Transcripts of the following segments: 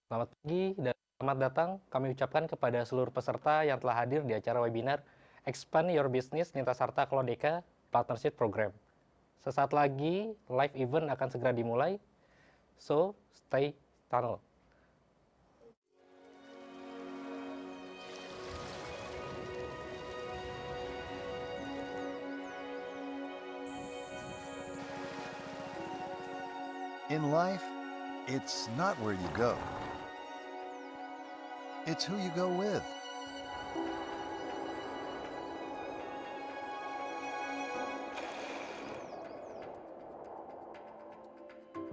Selamat pagi dan selamat datang kami ucapkan kepada seluruh peserta yang telah hadir di acara webinar Expand Your Business Lintas Harta Klodeka Partnership Program. Sesaat lagi live event akan segera dimulai, so stay tunnel. In life, it's not where you go. It's who you go with.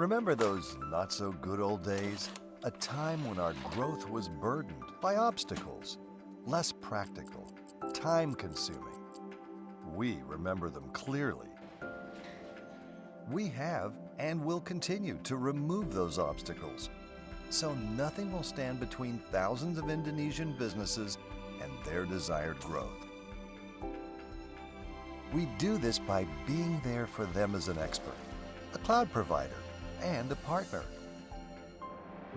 Remember those not-so-good old days? A time when our growth was burdened by obstacles, less practical, time-consuming. We remember them clearly. We have and will continue to remove those obstacles, so nothing will stand between thousands of Indonesian businesses and their desired growth. We do this by being there for them as an expert, a cloud provider, and a partner.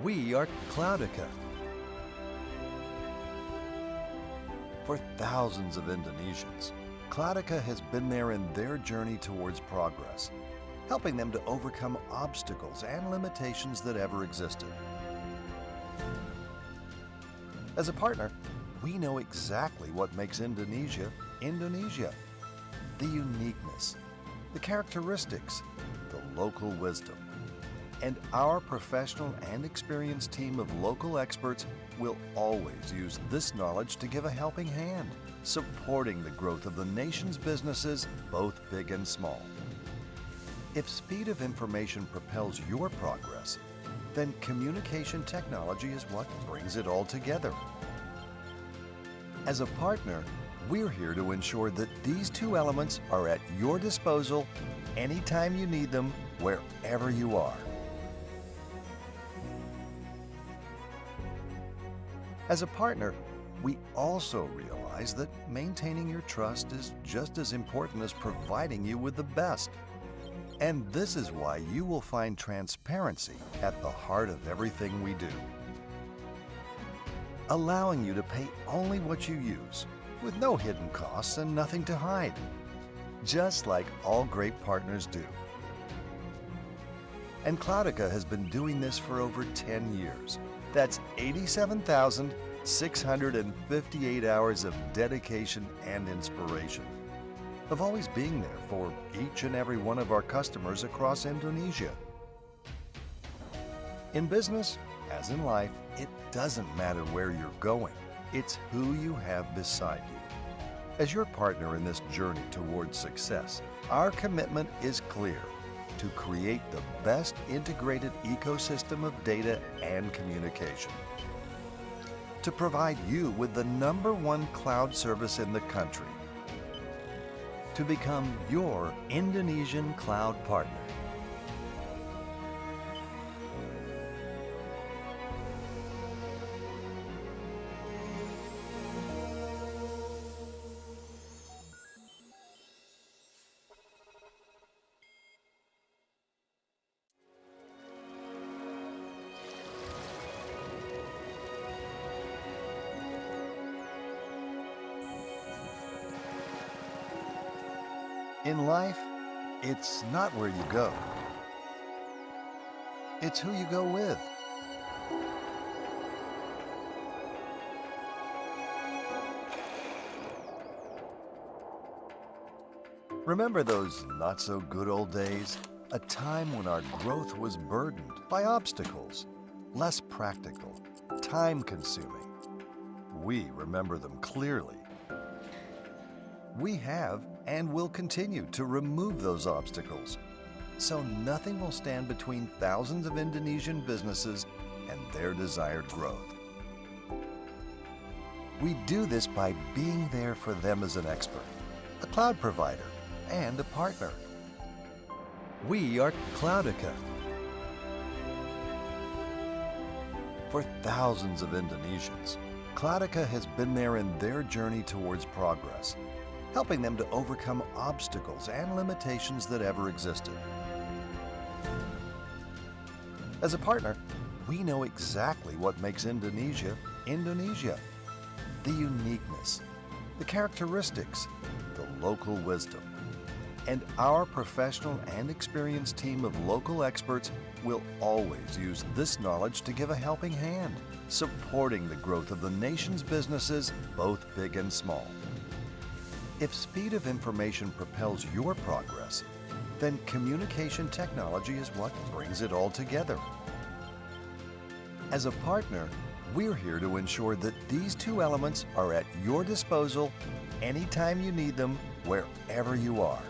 We are Cloudica. For thousands of Indonesians, Cloudica has been there in their journey towards progress, helping them to overcome obstacles and limitations that ever existed. As a partner, we know exactly what makes Indonesia, Indonesia. The uniqueness, the characteristics, the local wisdom. And our professional and experienced team of local experts will always use this knowledge to give a helping hand, supporting the growth of the nation's businesses, both big and small. If speed of information propels your progress, then communication technology is what brings it all together. As a partner, we're here to ensure that these two elements are at your disposal anytime you need them, wherever you are. As a partner, we also realize that maintaining your trust is just as important as providing you with the best. And this is why you will find transparency at the heart of everything we do, allowing you to pay only what you use, with no hidden costs and nothing to hide, just like all great partners do. And Cloudica has been doing this for over 10 years. That's 87,658 hours of dedication and inspiration, of always being there for each and every one of our customers across Indonesia. In business, as in life, it doesn't matter where you're going. It's who you have beside you. As your partner in this journey towards success, our commitment is clear: to create the best integrated ecosystem of data and communication, to provide you with the #1 cloud service in the country, to become your Indonesian cloud partner. In life, it's not where you go. It's who you go with. Remember those not-so-good old days? A time when our growth was burdened by obstacles, less practical, time-consuming. We remember them clearly. We have and will continue to remove those obstacles, so nothing will stand between thousands of Indonesian businesses and their desired growth. We do this by being there for them as an expert, a cloud provider, and a partner. We are Cloudica. For thousands of Indonesians, Cloudica has been there in their journey towards progress, helping them to overcome obstacles and limitations that ever existed. As a partner, we know exactly what makes Indonesia, Indonesia. The uniqueness, the characteristics, the local wisdom. And our professional and experienced team of local experts will always use this knowledge to give a helping hand, supporting the growth of the nation's businesses, both big and small. If speed of information propels your progress, then communication technology is what brings it all together. As a partner, we're here to ensure that these two elements are at your disposal anytime you need them, wherever you are.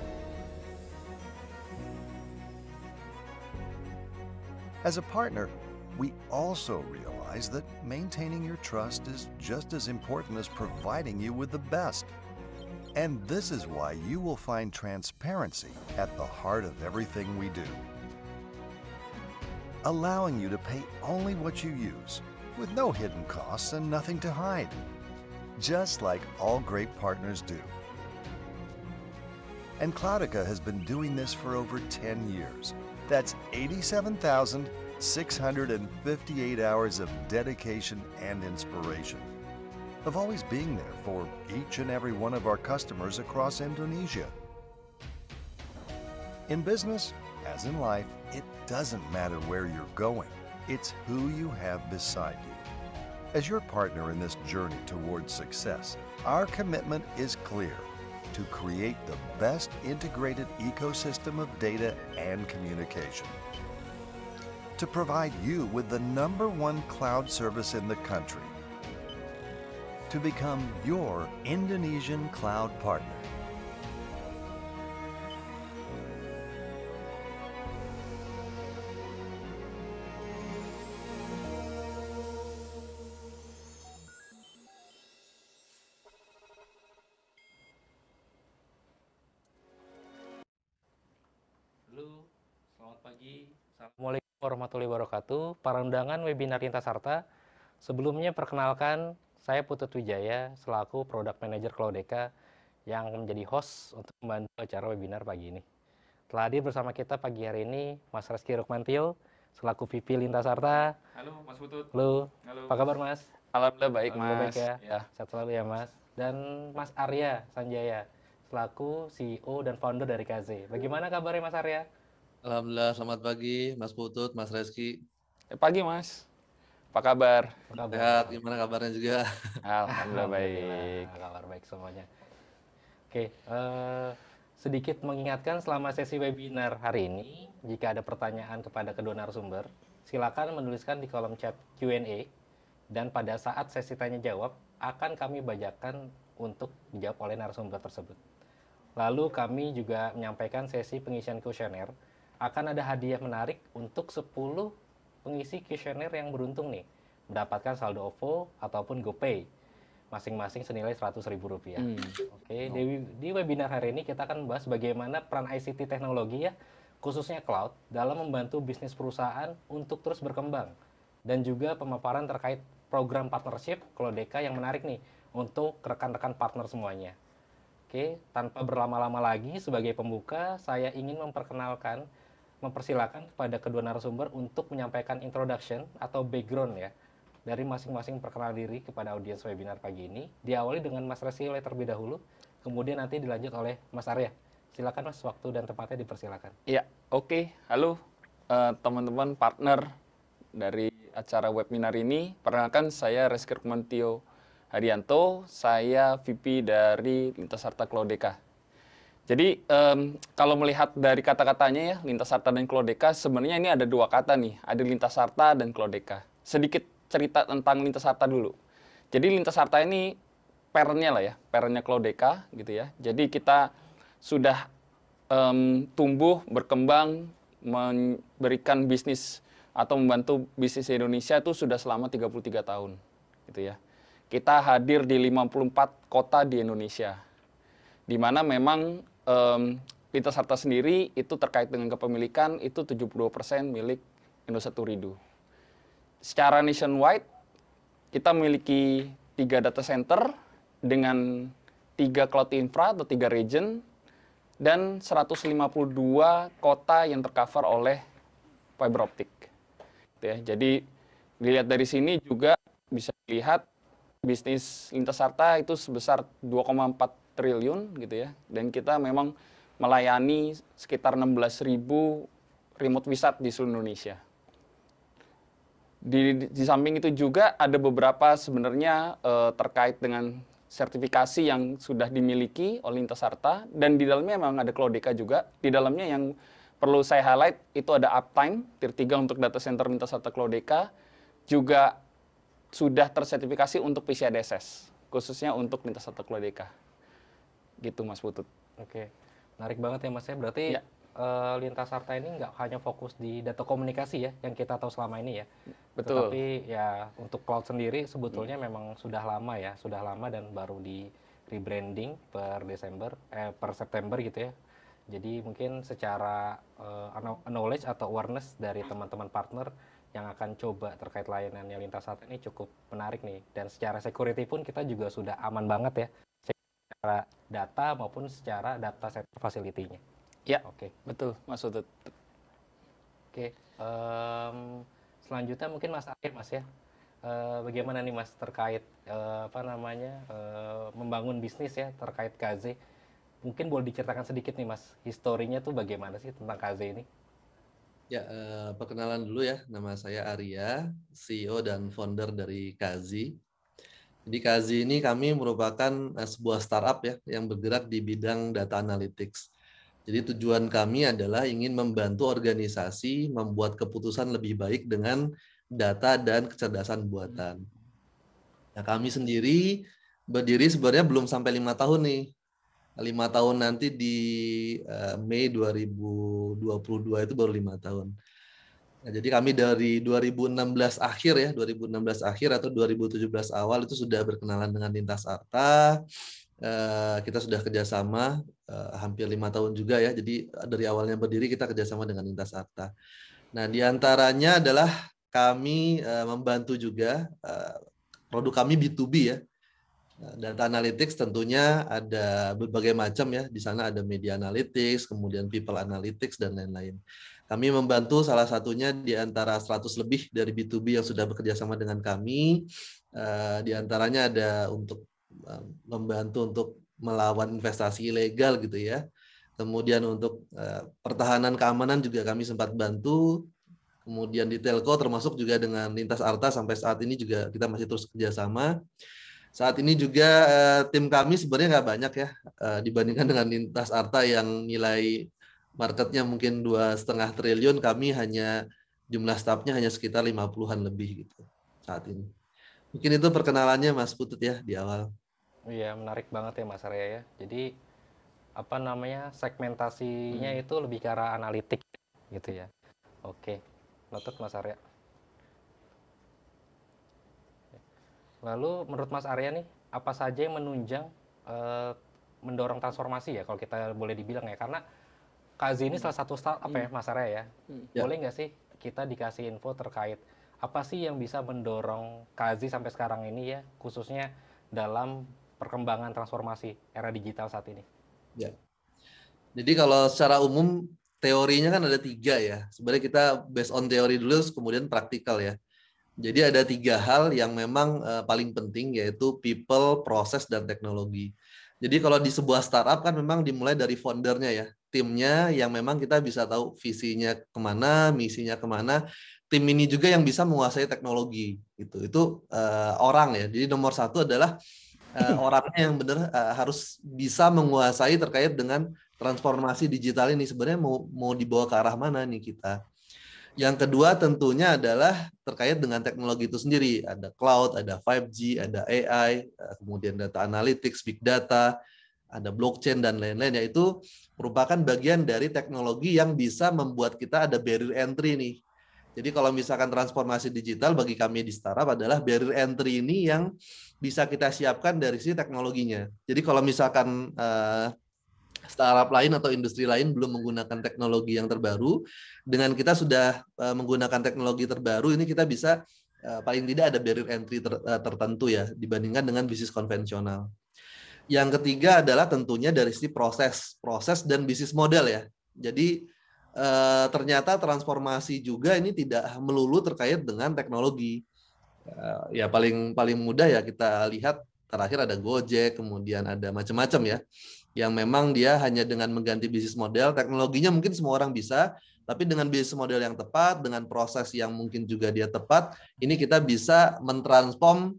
As a partner, we also realize that maintaining your trust is just as important as providing you with the best. And this is why you will find transparency at the heart of everything we do, allowing you to pay only what you use, with no hidden costs and nothing to hide, just like all great partners do. And Cloudica has been doing this for over 10 years. That's 87,658 hours of dedication and inspiration, of always being there for each and every one of our customers across Indonesia. In business, as in life, it doesn't matter where you're going. It's who you have beside you. As your partner in this journey towards success, our commitment is clear: to create the best integrated ecosystem of data and communication, to provide you with the #1 cloud service in the country, to become your Indonesian cloud partner. Halo, selamat pagi. Assalamualaikum warahmatullahi wabarakatuh. Para undangan webinar Lintas Harta. Sebelumnya perkenalkan, saya Putut Wijaya selaku Product Manager Cloudica yang menjadi host untuk membantu acara webinar pagi ini. Telah hadir bersama kita pagi hari ini Mas Reski Rukmantio selaku VP Lintas Harta. Halo Mas Putut. Halo. Halo. Apa kabar Mas? Alhamdulillah baik Alhamdulillah Mas. baik ya. Sehat selalu ya Mas. Dan Mas Arya Sanjaya selaku CEO dan founder dari KZ. Bagaimana kabarnya Mas Arya? Alhamdulillah, selamat pagi Mas Putut, Mas Reski. Pagi Mas. Apa kabar? Apa kabar? Sehat, gimana kabarnya juga? Alhamdulillah baik. Kabar baik semuanya. Oke, sedikit mengingatkan selama sesi webinar hari ini, jika ada pertanyaan kepada kedua narasumber, silakan menuliskan di kolom chat Q&A, dan pada saat sesi tanya jawab akan kami bacakan untuk dijawab oleh narasumber tersebut. Lalu kami juga menyampaikan sesi pengisian kuesioner. Akan ada hadiah menarik untuk 10 pengisi kuesioner yang beruntung nih, mendapatkan saldo OVO ataupun GoPay, masing-masing senilai Rp100.000. Oke, di webinar hari ini kita akan membahas bagaimana peran ICT teknologi ya, khususnya cloud, dalam membantu bisnis perusahaan untuk terus berkembang. Dan juga pemaparan terkait program partnership Cloudica yang menarik nih, untuk rekan-rekan partner semuanya. Oke, tanpa berlama-lama lagi, sebagai pembuka, saya ingin mempersilakan kepada kedua narasumber untuk menyampaikan introduction atau background ya, dari masing-masing perkenalan diri kepada audiens webinar pagi ini. Diawali dengan Mas Reski terlebih dahulu, kemudian nanti dilanjut oleh Mas Arya. Silakan Mas, waktu dan tempatnya dipersilakan. Iya, oke. Halo teman-teman partner dari acara webinar ini. Perkenalkan, saya Reski Rukmantio Haryanto, saya VP dari Lintas Harta Cloudica. Jadi kalau melihat dari kata-katanya ya, Lintas Harta dan Cloudica, sebenarnya ini ada dua kata nih, ada Lintas Harta dan Cloudica. Sedikit cerita tentang Lintas Harta dulu. Jadi Lintas Harta ini parent-nya lah ya, parent-nya Cloudica gitu ya. Jadi kita sudah tumbuh, berkembang, memberikan bisnis atau membantu bisnis Indonesia itu sudah selama 33 tahun gitu ya. Kita hadir di 54 kota di Indonesia, di mana memang Lintas Harta sendiri itu terkait dengan kepemilikan itu 72% milik Indosat Ooredoo. Secara nationwide, kita memiliki 3 data center dengan 3 cloud infra atau 3 region, dan 152 kota yang tercover oleh fiber optik. Gitu ya. Jadi Dilihat dari sini juga bisa dilihat bisnis Lintas Harta itu sebesar 2,4 triliun gitu ya. Dan kita memang melayani sekitar 16.000 remote wisat di seluruh Indonesia. Di samping itu juga ada beberapa sebenarnya terkait dengan sertifikasi yang sudah dimiliki oleh Lintas Harta, dan di dalamnya memang ada Cloudeka juga. Di dalamnya yang perlu saya highlight itu ada Uptime, Tier 3 untuk data center Lintas Harta Cloudeka, juga sudah tersertifikasi untuk PCI DSS, khususnya untuk Lintas Harta Cloudeka. Gitu Mas Putut. Oke, menarik banget ya Mas ya. Berarti Ya. Lintas Harta ini nggak hanya fokus di data komunikasi ya, yang kita tahu selama ini ya. Betul. Tetapi ya untuk cloud sendiri sebetulnya memang sudah lama ya, sudah lama dan baru di rebranding per September gitu ya. Jadi mungkin secara knowledge atau awareness dari teman-teman partner yang akan coba terkait layanannya Lintas Harta ini cukup menarik nih. Dan secara security pun kita juga sudah aman banget ya, secara data maupun secara data center facility-nya. Ya, Oke. betul Mas Putut. Oke, selanjutnya mungkin Mas Akhir Mas ya. Bagaimana nih Mas terkait membangun bisnis ya terkait KZ? Mungkin boleh diceritakan sedikit nih Mas, historinya tuh bagaimana sih tentang KZ ini? Ya, perkenalan dulu ya. Nama saya Arya, CEO dan founder dari Kazi. Jadi Kazi ini kami merupakan sebuah startup ya yang bergerak di bidang data analytics. Jadi tujuan kami adalah ingin membantu organisasi membuat keputusan lebih baik dengan data dan kecerdasan buatan. Nah, kami sendiri berdiri sebenarnya belum sampai 5 tahun nih. 5 tahun nanti di Mei 2022 itu baru 5 tahun. Nah, jadi kami dari 2016 akhir ya, 2016 akhir atau 2017 awal itu sudah berkenalan dengan Lintas Harta. Kita sudah kerjasama hampir 5 tahun juga ya. Jadi dari awalnya berdiri kita kerjasama dengan Lintas Harta. Nah, diantaranya adalah kami membantu juga produk kami B2B ya. Data analytics tentunya ada berbagai macam ya. Di sana ada media analytics, kemudian people analytics dan lain-lain. Kami membantu salah satunya di antara 100 lebih dari B2B yang sudah bekerja sama dengan kami. Di antaranya ada untuk membantu untuk melawan investasi ilegal gitu ya. Kemudian untuk pertahanan keamanan juga kami sempat bantu. Kemudian di telco termasuk juga dengan Lintas Harta sampai saat ini juga kita masih terus kerjasama. Saat ini juga tim kami sebenarnya nggak banyak ya dibandingkan dengan Lintas Harta yang nilai marketnya mungkin 2,5 triliun, kami hanya jumlah stafnya hanya sekitar 50-an lebih gitu saat ini. Mungkin itu perkenalannya Mas Putut ya di awal. Iya, menarik banget ya Mas Arya ya. Jadi segmentasinya itu lebih ke arah analitik gitu ya. Oke, noted Mas Arya. Lalu menurut Mas Arya nih, apa saja yang menunjang mendorong transformasi ya kalau kita boleh dibilang ya, karena Kazi ini salah satu startup ya Mas Arya ya. Boleh nggak sih kita dikasih info terkait apa sih yang bisa mendorong Kazi sampai sekarang ini ya, khususnya dalam perkembangan transformasi era digital saat ini? Ya. Jadi kalau secara umum teorinya kan ada 3 ya. Sebenarnya kita based on teori dulu, kemudian praktikal ya. Jadi ada 3 hal yang memang paling penting, yaitu people, proses, dan teknologi. Jadi kalau di sebuah startup kan memang dimulai dari foundernya ya, timnya yang memang kita bisa tahu visinya kemana, misinya kemana. Tim ini juga yang bisa menguasai teknologi gitu. Itu orang ya. Jadi nomor 1 adalah orangnya yang benar harus bisa menguasai terkait dengan transformasi digital ini. Sebenarnya mau dibawa ke arah mana nih kita. Yang kedua tentunya adalah terkait dengan teknologi itu sendiri. Ada cloud, ada 5G, ada AI, kemudian data analytics, big data, ada blockchain, dan lain-lain. Yaitu merupakan bagian dari teknologi yang bisa membuat kita ada barrier entry nih. Jadi kalau misalkan transformasi digital bagi kami di startup adalah barrier entry ini yang bisa kita siapkan dari sisi teknologinya. Jadi kalau misalkan startup lain atau industri lain belum menggunakan teknologi yang terbaru, dengan kita sudah menggunakan teknologi terbaru, ini kita bisa paling tidak ada barrier entry tertentu ya dibandingkan dengan bisnis konvensional. Yang ketiga adalah tentunya dari sisi proses dan bisnis model ya. Jadi ternyata transformasi juga ini tidak melulu terkait dengan teknologi. Ya paling mudah ya kita lihat terakhir ada Gojek, kemudian ada macam-macam ya, yang memang dia hanya dengan mengganti bisnis model, teknologinya mungkin semua orang bisa, tapi dengan bisnis model yang tepat, dengan proses yang mungkin juga dia tepat, ini kita bisa mentransform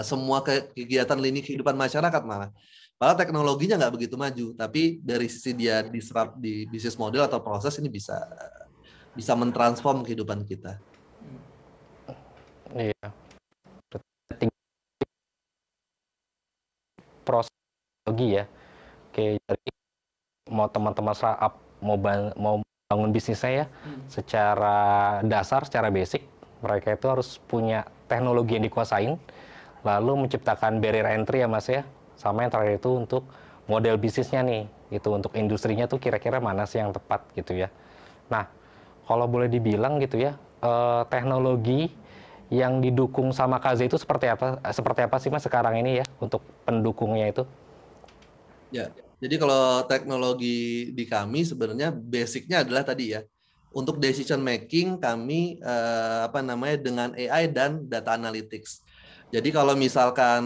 semua kegiatan lini kehidupan masyarakat malah. Padahal teknologinya nggak begitu maju, tapi dari sisi dia disrupt di bisnis model atau proses ini bisa mentransform kehidupan kita. Iya. Proses teknologi ya. Oke, jadi mau teman-teman startup mau bangun bisnisnya ya, secara dasar, secara basic, mereka itu harus punya teknologi yang dikuasain, lalu menciptakan barrier entry ya Mas ya, sama yang terakhir itu untuk model bisnisnya nih, gitu, untuk industrinya tuh kira-kira mana sih yang tepat gitu ya. Nah, kalau boleh dibilang gitu ya, teknologi yang didukung sama KZ itu seperti apa sih Mas sekarang ini ya, untuk pendukungnya itu? Ya, jadi kalau teknologi di kami sebenarnya basicnya adalah tadi ya, untuk decision making kami dengan AI dan data analytics. Jadi kalau misalkan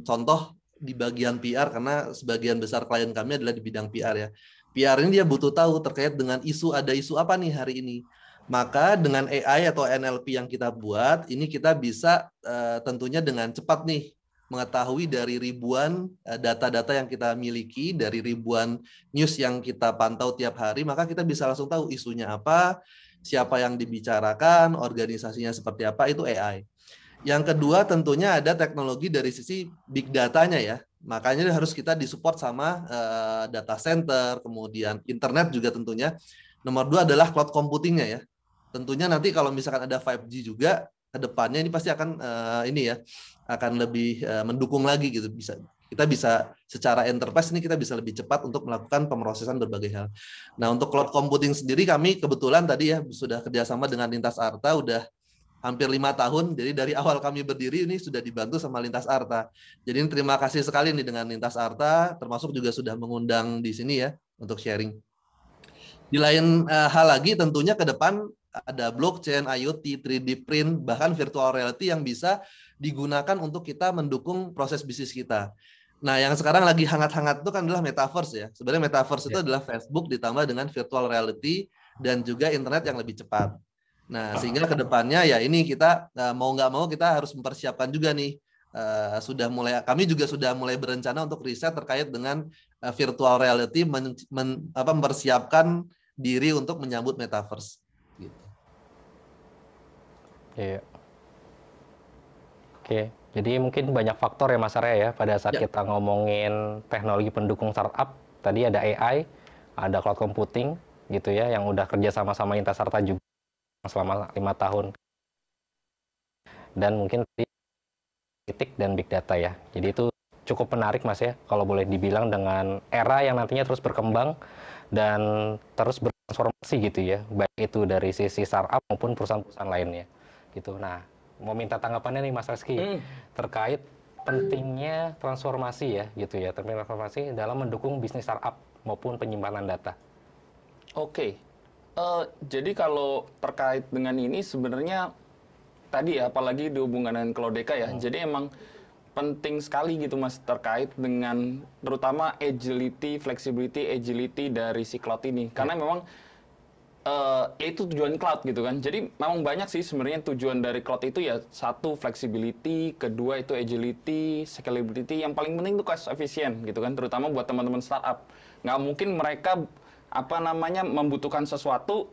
contoh di bagian PR, karena sebagian besar klien kami adalah di bidang PR ya. PR ini dia butuh tahu terkait dengan ada isu apa nih hari ini. Maka dengan AI atau NLP yang kita buat, ini kita bisa tentunya dengan cepat nih mengetahui dari ribuan data-data yang kita miliki, dari ribuan news yang kita pantau tiap hari, maka kita bisa langsung tahu isunya apa, siapa yang dibicarakan, organisasinya seperti apa, itu AI. Yang kedua tentunya ada teknologi dari sisi big data-nya ya. Makanya harus kita disupport sama data center, kemudian internet juga tentunya. Nomor 2 adalah cloud computing-nya ya. Tentunya nanti kalau misalkan ada 5G juga ke depannya ini pasti akan akan lebih mendukung lagi gitu, kita bisa secara enterprise ini kita bisa lebih cepat untuk melakukan pemrosesan berbagai hal. Nah, untuk cloud computing sendiri kami kebetulan tadi ya sudah kerjasama dengan Lintas Arta udah hampir 5 tahun. Jadi dari awal kami berdiri ini sudah dibantu sama Lintas Arta. Jadi terima kasih sekali nih dengan Lintas Arta, termasuk juga sudah mengundang di sini ya untuk sharing. Di lain hal lagi tentunya ke depan ada blockchain, IoT, 3D print, bahkan virtual reality yang bisa digunakan untuk kita mendukung proses bisnis kita. Nah, yang sekarang lagi hangat-hangat itu kan adalah metaverse ya. Sebenarnya metaverse itu adalah Facebook ditambah dengan virtual reality dan juga internet yang lebih cepat. Nah, sehingga ke depannya ya ini kita mau nggak mau kita harus mempersiapkan juga nih. Kami juga sudah mulai berencana untuk riset terkait dengan virtual reality, mempersiapkan diri untuk menyambut metaverse. Gitu. Iya. Oke, jadi mungkin banyak faktor ya Mas Arya ya pada saat kita ngomongin teknologi pendukung startup. Tadi ada AI, ada cloud computing gitu ya, yang udah kerja sama Lintas Arta juga selama 5 tahun. Dan mungkin kritik dan big data ya. Jadi itu cukup menarik Mas ya, kalau boleh dibilang dengan era yang nantinya terus berkembang dan terus bertransformasi gitu ya, baik itu dari sisi startup maupun perusahaan-perusahaan lainnya gitu. Nah, mau minta tanggapannya nih Mas Reski terkait pentingnya transformasi ya gitu ya, transformasi dalam mendukung bisnis startup maupun penyimpanan data. Oke. Jadi kalau terkait dengan ini sebenarnya tadi ya, apalagi dihubungkan dengan Cloudeka ya. Jadi emang penting sekali gitu Mas terkait dengan terutama agility, flexibility, agility dari si cloud ini. Karena memang itu tujuan cloud gitu kan. Jadi memang banyak sih sebenarnya tujuan dari cloud itu ya. Satu, flexibility, kedua itu agility, scalability, yang paling penting itu cost efficient gitu kan. Terutama buat teman-teman startup. Nggak mungkin mereka membutuhkan sesuatu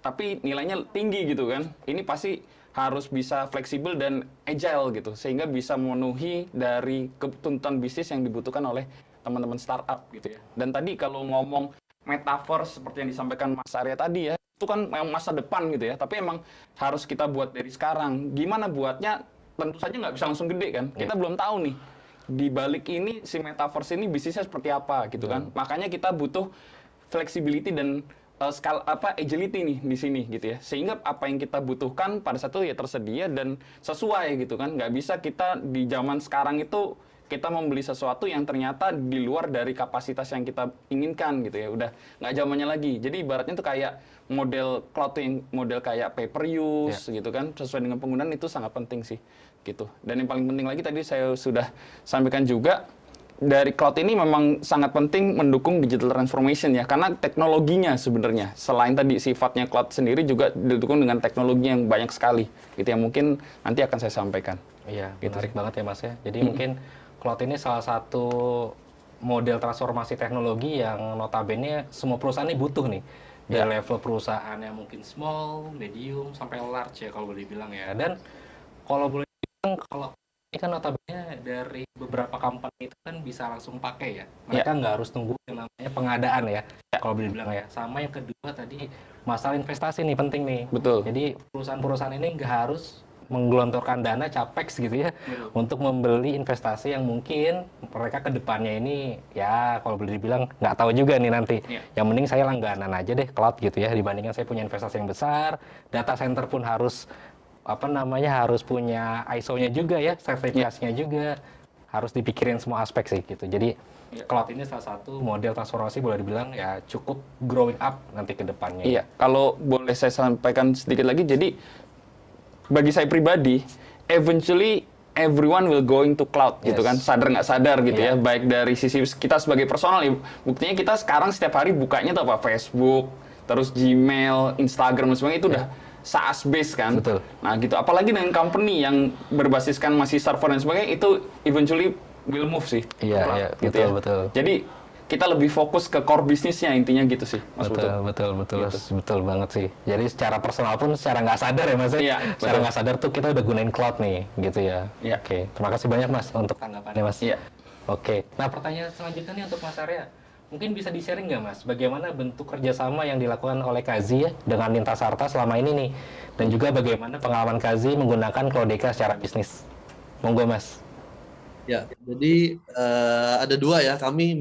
tapi nilainya tinggi gitu kan. Ini pasti harus bisa fleksibel dan agile gitu, sehingga bisa memenuhi dari tuntutan bisnis yang dibutuhkan oleh teman-teman startup gitu ya. Dan tadi kalau ngomong metaverse seperti yang disampaikan Mas Arya tadi ya, itu kan memang masa depan gitu ya, tapi emang harus kita buat dari sekarang. Gimana buatnya? Tentu saja nggak bisa langsung gede kan, kita belum tahu nih di balik ini si metaverse ini bisnisnya seperti apa gitu kan. Makanya kita butuh flexibility dan agility nih di sini gitu ya, sehingga apa yang kita butuhkan pada saat itu ya tersedia dan sesuai gitu kan. Nggak bisa kita di zaman sekarang itu kita membeli sesuatu yang ternyata di luar dari kapasitas yang kita inginkan gitu ya, udah nggak zamannya lagi. Jadi ibaratnya tuh kayak model cloud yang model kayak pay per use gitu kan, sesuai dengan penggunaan itu sangat penting sih gitu. Dan yang paling penting lagi tadi saya sudah sampaikan juga, dari cloud ini memang sangat penting mendukung digital transformation ya, karena teknologinya sebenarnya selain tadi sifatnya cloud sendiri juga didukung dengan teknologi yang banyak sekali gitu yang mungkin nanti akan saya sampaikan. Iya, Gitu menarik sih. banget ya Mas ya. Jadi mungkin cloud ini salah satu model transformasi teknologi yang notabene semua perusahaan ini butuh nih. Dari level perusahaan yang mungkin small, medium, sampai large ya kalau boleh dibilang ya. Dan kalau boleh dibilang, kalau ini kan notabene dari beberapa company itu kan bisa langsung pakai ya. Mereka nggak harus tunggu yang namanya pengadaan ya, kalau boleh dibilang ya. Sama yang kedua tadi, masalah investasi nih penting nih. Betul. Jadi perusahaan-perusahaan ini nggak harus menggelontorkan dana capex gitu ya untuk membeli investasi yang mungkin mereka ke depannya ini ya kalau boleh dibilang nggak tahu juga nih nanti. Yang mending saya langganan aja deh cloud gitu ya, dibandingkan saya punya investasi yang besar, data center pun harus harus punya ISO-nya juga ya, sertifikasinya juga, harus dipikirin semua aspek sih gitu. Jadi cloud ini salah satu model transformasi boleh dibilang ya cukup growing up nanti ke depannya. Iya, kalau boleh saya sampaikan sedikit lagi, jadi bagi saya pribadi, eventually everyone will going to cloud gitu kan, sadar nggak sadar gitu ya, baik dari sisi kita sebagai personal, ya, buktinya kita sekarang setiap hari bukanya tuh apa, Facebook, terus Gmail, Instagram dan sebagainya itu udah SaaS based kan. Betul. Nah gitu, apalagi dengan company yang berbasiskan masih server dan sebagainya, itu eventually will move sih. Iya, cloud, iya, gitu betul, ya. betul. Jadi kita lebih fokus ke core bisnisnya intinya gitu sih, Mas. Betul banget sih. Jadi secara personal pun secara nggak sadar ya Mas. Iya, secara nggak sadar tuh kita udah gunain cloud nih, gitu ya. Iya. Oke, terima kasih banyak Mas untuk tanggapannya Mas. Iya. Oke, nah pertanyaan selanjutnya nih untuk Mas Arya. Mungkin bisa di-sharing nggak Mas, bagaimana bentuk kerjasama yang dilakukan oleh Kazi ya dengan Lintas Harta selama ini nih? Dan juga bagaimana pengalaman Kazi menggunakan Cloudeka secara bisnis? Monggo Mas. Ya, jadi ada dua ya. Kami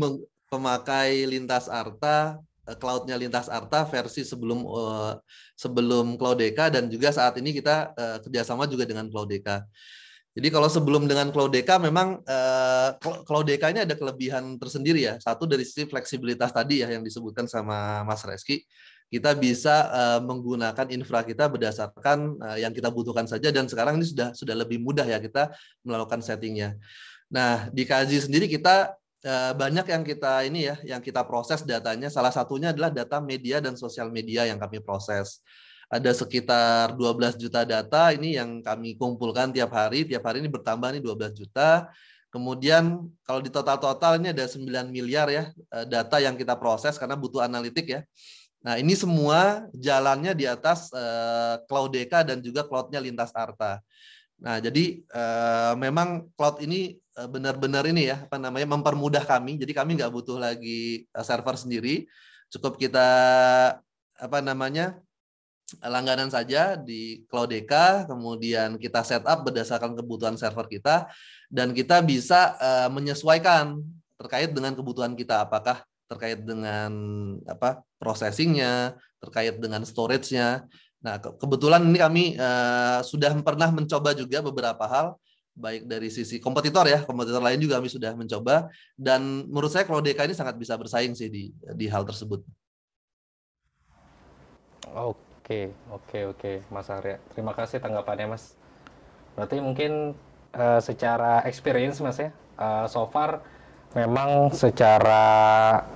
pemakai Lintas Arta, cloud-nya Lintas Arta versi sebelum Cloudeka, dan juga saat ini kita kerjasama juga dengan Cloudeka. Jadi kalau sebelum dengan Cloudeka, memang Cloudeka ini ada kelebihan tersendiri ya. Satu dari sisi fleksibilitas tadi ya yang disebutkan sama Mas Reski. Kita bisa menggunakan infra kita berdasarkan yang kita butuhkan saja, dan sekarang ini sudah lebih mudah ya kita melakukan settingnya. Nah, di Kazi sendiri kita banyak yang kita proses datanya. Salah satunya adalah data media dan sosial media yang kami proses. Ada sekitar 12 juta data ini yang kami kumpulkan tiap hari. Tiap hari ini bertambah nih 12 juta. Kemudian kalau di total ini ada 9 miliar ya data yang kita proses karena butuh analitik ya. Nah, ini semua jalannya di atas Cloudeka dan juga cloud-nya Lintas Arta. Nah, jadi memang cloud ini benar-benar ini ya, mempermudah kami. Jadi kami nggak butuh lagi server sendiri. Cukup kita langganan saja di Cloudeka, kemudian kita setup berdasarkan kebutuhan server kita, dan kita bisa menyesuaikan terkait dengan kebutuhan kita, apakah terkait dengan processing-nya, terkait dengan storage-nya. Nah, kebetulan ini kami sudah pernah mencoba juga beberapa hal, baik dari sisi kompetitor ya, kompetitor lain juga kami sudah mencoba, dan menurut saya Cloudeka ini sangat bisa bersaing sih di hal tersebut. Oke, Mas Arya. Terima kasih tanggapannya, Mas. Berarti mungkin secara experience, Mas ya, so far memang secara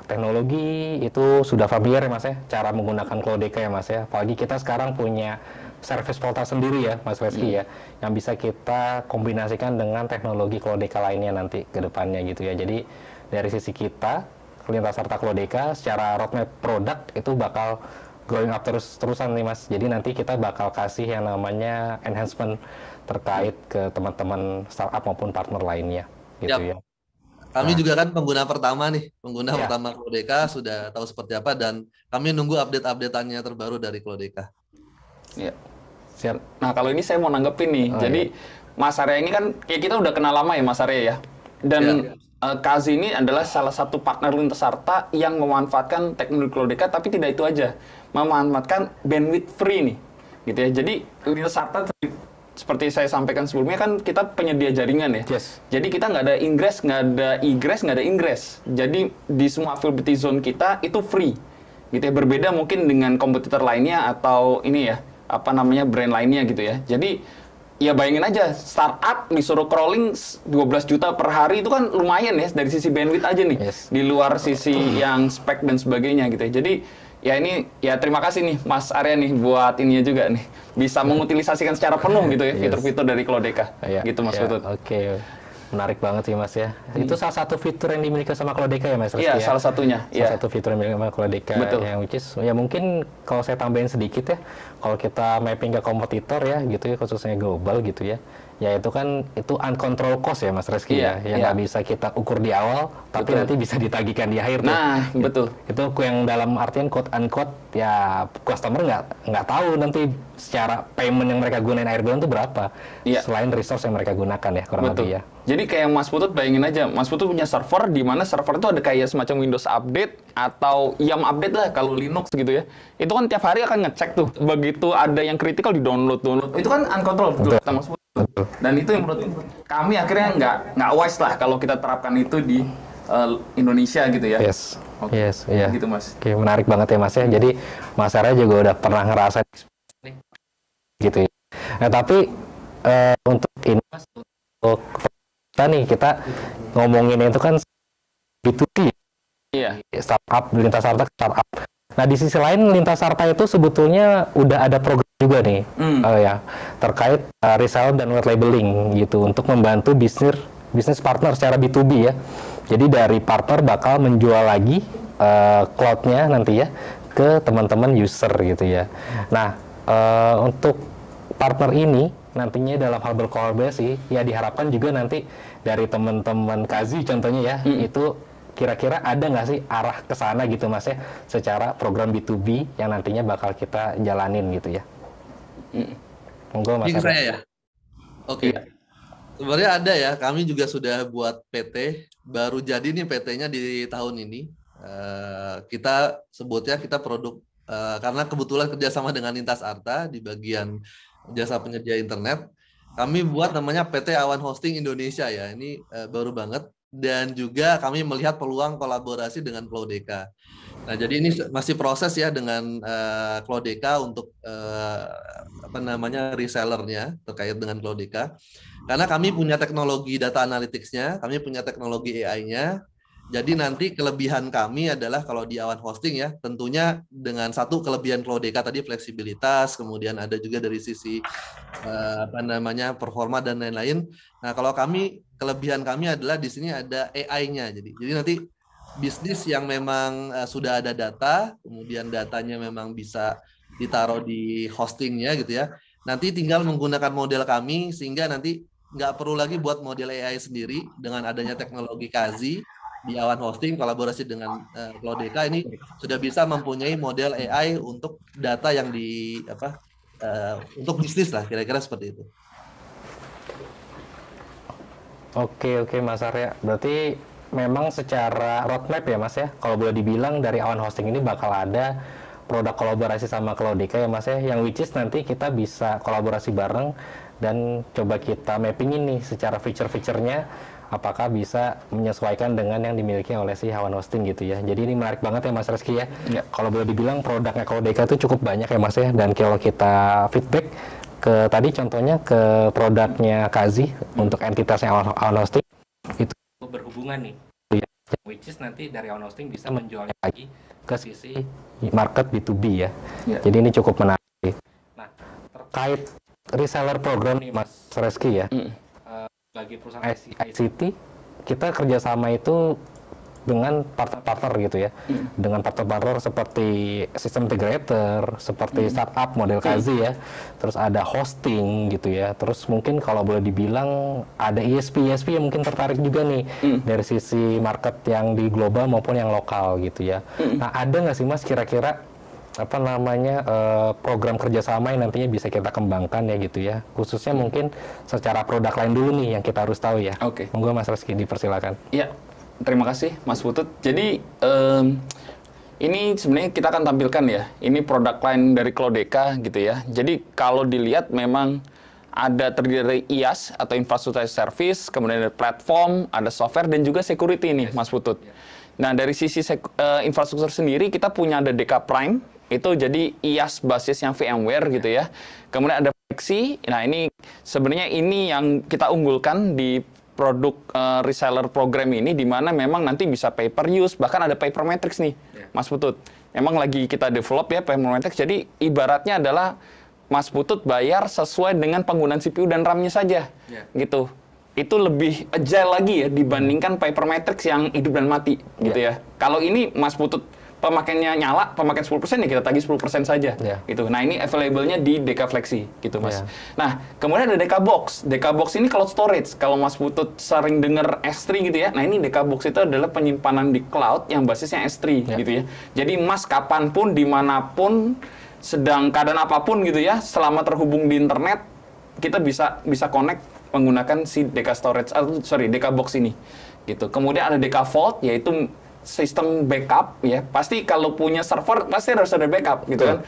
teknologi itu sudah familiar ya, Mas ya, cara menggunakan Cloudeka ya, Mas ya. Apalagi kita sekarang punya service portal sendiri ya, Mas Reski ya, yang bisa kita kombinasikan dengan teknologi Cloudeka lainnya nanti ke depannya gitu ya. Jadi dari sisi kita, Lintas Harta Cloudeka, secara roadmap produk itu bakal growing up terusan nih Mas. Jadi nanti kita bakal kasih yang namanya enhancement terkait ke teman-teman startup maupun partner lainnya gitu ya. Kami juga kan pengguna pertama pertama Cloudeka, sudah tahu seperti apa, dan kami nunggu update-updateannya terbaru dari Cloudeka. Ya. Nah, kalau ini saya mau nanggepin nih. Jadi Mas Arya ini kan kita udah kenal lama ya Mas Arya ya. Dan Kazi ini adalah salah satu partner Lintas Harta yang memanfaatkan teknologi Cloudeka, tapi tidak itu aja, memanfaatkan bandwidth free nih, gitu ya. Jadi Lintas Harta seperti saya sampaikan sebelumnya kan kita penyedia jaringan ya. Yes. Jadi kita nggak ada ingress, nggak ada egress, nggak ada ingress. Jadi di semua availability zone kita itu free. Gitu ya. Berbeda mungkin dengan kompetitor lainnya atau ini ya, apa namanya, brand lainnya gitu ya. Jadi ya bayangin aja, startup disuruh crawling 12 juta per hari itu kan lumayan ya dari sisi bandwidth aja nih. Yes. Di luar sisi yang spek dan sebagainya gitu ya. Jadi ya ini ya terima kasih nih Mas Arya nih buat ininya juga nih. Bisa mengutilisasikan secara penuh gitu ya Yes. fitur-fitur dari Cloudeka. Iya, Gitu Mas iya, Putut. Oke. Menarik banget sih Mas ya. Itu salah satu fitur yang dimiliki sama Cloudeka ya Mas Rizky Iya, ya? salah satunya. Salah Iya. satu fitur yang dimiliki sama Cloudeka. Betul. Yang which is, ya mungkin kalau saya tambahin sedikit ya, kalau kita mapping ke kompetitor ya gitu ya, khususnya global gitu ya, ya itu kan itu uncontrolled cost ya Mas Rizky Iya, ya, yang iya. nggak bisa kita ukur di awal, tapi Betul. nanti bisa ditagihkan di akhir tuh. Nah, betul. Itu yang dalam artian quote unquote ya customer nggak tahu nanti secara payment yang mereka gunain air bulan itu berapa, Iya. selain resource yang mereka gunakan ya kurang Betul. lebih ya. Jadi kayak Mas Putut bayangin aja, Mas Putut punya server di mana server itu ada kayak semacam Windows Update atau YAM Update lah kalau Linux gitu ya. Itu kan tiap hari akan ngecek tuh. Begitu ada yang critical di download. Itu kan uncontrolled betul kata Mas Putut. Dan itu yang menurut kami akhirnya nggak wise lah kalau kita terapkan itu di Indonesia gitu ya. Yes, Oke. yes, iya. Gitu Mas. Oke, menarik banget ya Mas ya. Jadi Mas Arya juga udah pernah ngerasain gitu ya. Nah tapi untuk ini Mas, untuk kita nih kita ngomongin itu kan B2B, Iya. startup, lintas sarta ke startup. Nah di sisi lain lintas sarta itu sebetulnya udah ada program juga nih ya terkait reseller dan white labeling gitu untuk membantu bisnis partner secara B2B ya. Jadi dari partner bakal menjual lagi cloud-nya nanti ya ke teman-teman user gitu ya. Nah untuk partner ini nantinya dalam hal berkolaborasi ya diharapkan juga nanti dari teman-teman Kazi contohnya ya itu kira-kira ada nggak sih arah ke sana gitu Mas ya secara program B2B yang nantinya bakal kita jalanin gitu ya. Monggo Mas Ini ke Arya. saya ya. Oke. Sebenarnya ada ya, kami juga sudah buat PT, baru jadi nih PT-nya di tahun ini. Kita sebutnya kita produk, karena kebetulan kerjasama dengan Lintas Arta di bagian jasa penyedia internet, kami buat namanya PT Awan Hosting Indonesia ya, ini baru banget. Dan juga kami melihat peluang kolaborasi dengan Cloudeka. Nah, jadi ini masih proses ya dengan Cloudeka untuk apa namanya resellernya terkait dengan Cloudeka. Karena kami punya teknologi data analytics-nya, kami punya teknologi AI-nya. Jadi nanti kelebihan kami adalah kalau di Awan Hosting ya, tentunya dengan satu kelebihan Cloudeka tadi fleksibilitas, kemudian ada juga dari sisi apa namanya performa dan lain-lain. Nah, kalau kami kelebihan kami adalah di sini ada AI-nya. Jadi nanti bisnis yang memang sudah ada data, kemudian datanya memang bisa ditaruh di hostingnya gitu ya. Nanti tinggal menggunakan model kami sehingga nanti nggak perlu lagi buat model AI sendiri dengan adanya teknologi Kazi di Awan Hosting kolaborasi dengan Cloudeka ini sudah bisa mempunyai model AI untuk data yang di apa untuk bisnis lah kira-kira seperti itu. Oke Mas Arya, berarti memang secara roadmap ya Mas ya, kalau boleh dibilang dari Awan Hosting ini bakal ada produk kolaborasi sama Cloudeka ya Mas ya, yang which is nanti kita bisa kolaborasi bareng dan coba kita mappingin nih secara feature-featurenya apakah bisa menyesuaikan dengan yang dimiliki oleh si Awan Hosting gitu ya. Jadi ini menarik banget ya Mas Rizky ya. Kalau boleh dibilang produknya Cloudeka itu cukup banyak ya Mas ya, dan kalau kita feedback ke tadi contohnya ke produknya Kazi untuk entitasnya Awan Hosting itu berhubungan nih, which is nanti dari Awan Hosting bisa menjualnya lagi ke sisi market B2B ya. Jadi ini cukup menarik. Nah, terkait reseller program nih Mas Rizky ya, bagi perusahaan ICT kita kerjasama itu dengan partner-partner gitu ya, dengan partner-partner seperti sistem integrator, seperti startup model Kazi ya, terus ada hosting gitu ya, terus mungkin kalau boleh dibilang ada ISP yang mungkin tertarik juga nih dari sisi market yang di global maupun yang lokal gitu ya. Nah ada nggak sih Mas kira-kira apa namanya program kerjasama yang nantinya bisa kita kembangkan ya gitu ya, khususnya mungkin secara produk lain dulu nih yang kita harus tahu ya. Oke. Monggo Mas Rizky dipersilakan. Iya. Terima kasih Mas Putut. Jadi ini sebenarnya kita akan tampilkan ya. Ini produk lain dari Cloudeka gitu ya. Jadi kalau dilihat memang ada terdiri dari IaaS atau infrastructure as a service, kemudian ada platform, ada software, dan juga security nih, Mas Putut. Nah, dari sisi infrastruktur sendiri, kita punya ada DK Prime, itu jadi IaaS basisnya VMware gitu ya. Kemudian ada Flexi, nah ini sebenarnya ini yang kita unggulkan di produk reseller program ini, di mana memang nanti bisa pay per use, bahkan ada pay per metrics nih, Mas Putut. Memang lagi kita develop ya pay per metrics, jadi ibaratnya adalah Mas Putut bayar sesuai dengan penggunaan CPU dan RAM-nya saja, gitu. Itu lebih agile lagi ya dibandingkan pay per metrics yang hidup dan mati, gitu ya. Kalau ini Mas Putut pemakaiannya nyala, pemakaian 10% ya kita tagih 10% saja, gitu. Nah ini available-nya di DK Flexi, gitu Mas. Nah kemudian ada DK Box. DK Box ini cloud storage. Kalau Mas Putut sering dengar S3 gitu ya, nah ini DK Box itu adalah penyimpanan di cloud yang basisnya S3, gitu ya. Jadi Mas kapanpun, dimanapun, sedang keadaan apapun gitu ya, selama terhubung di internet, kita bisa connect menggunakan si DK storage, DK Box ini, gitu. Kemudian ada DK Vault, yaitu sistem backup ya. Pasti kalau punya server pasti harus ada backup gitu kan.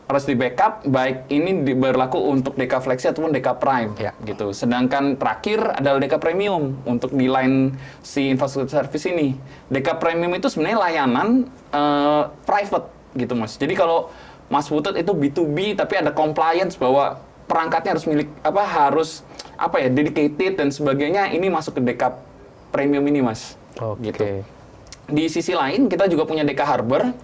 Harus di backup, baik ini berlaku untuk DK Flexi ataupun DK Prime gitu. Sedangkan terakhir adalah DK Premium untuk di line si infrastructure service ini. DK Premium itu sebenarnya layanan private gitu Mas. Jadi kalau Mas Putut itu B2B tapi ada compliance bahwa perangkatnya harus dedicated dan sebagainya, ini masuk ke DK Premium ini Mas. Gitu. Di sisi lain kita juga punya DK Harbor.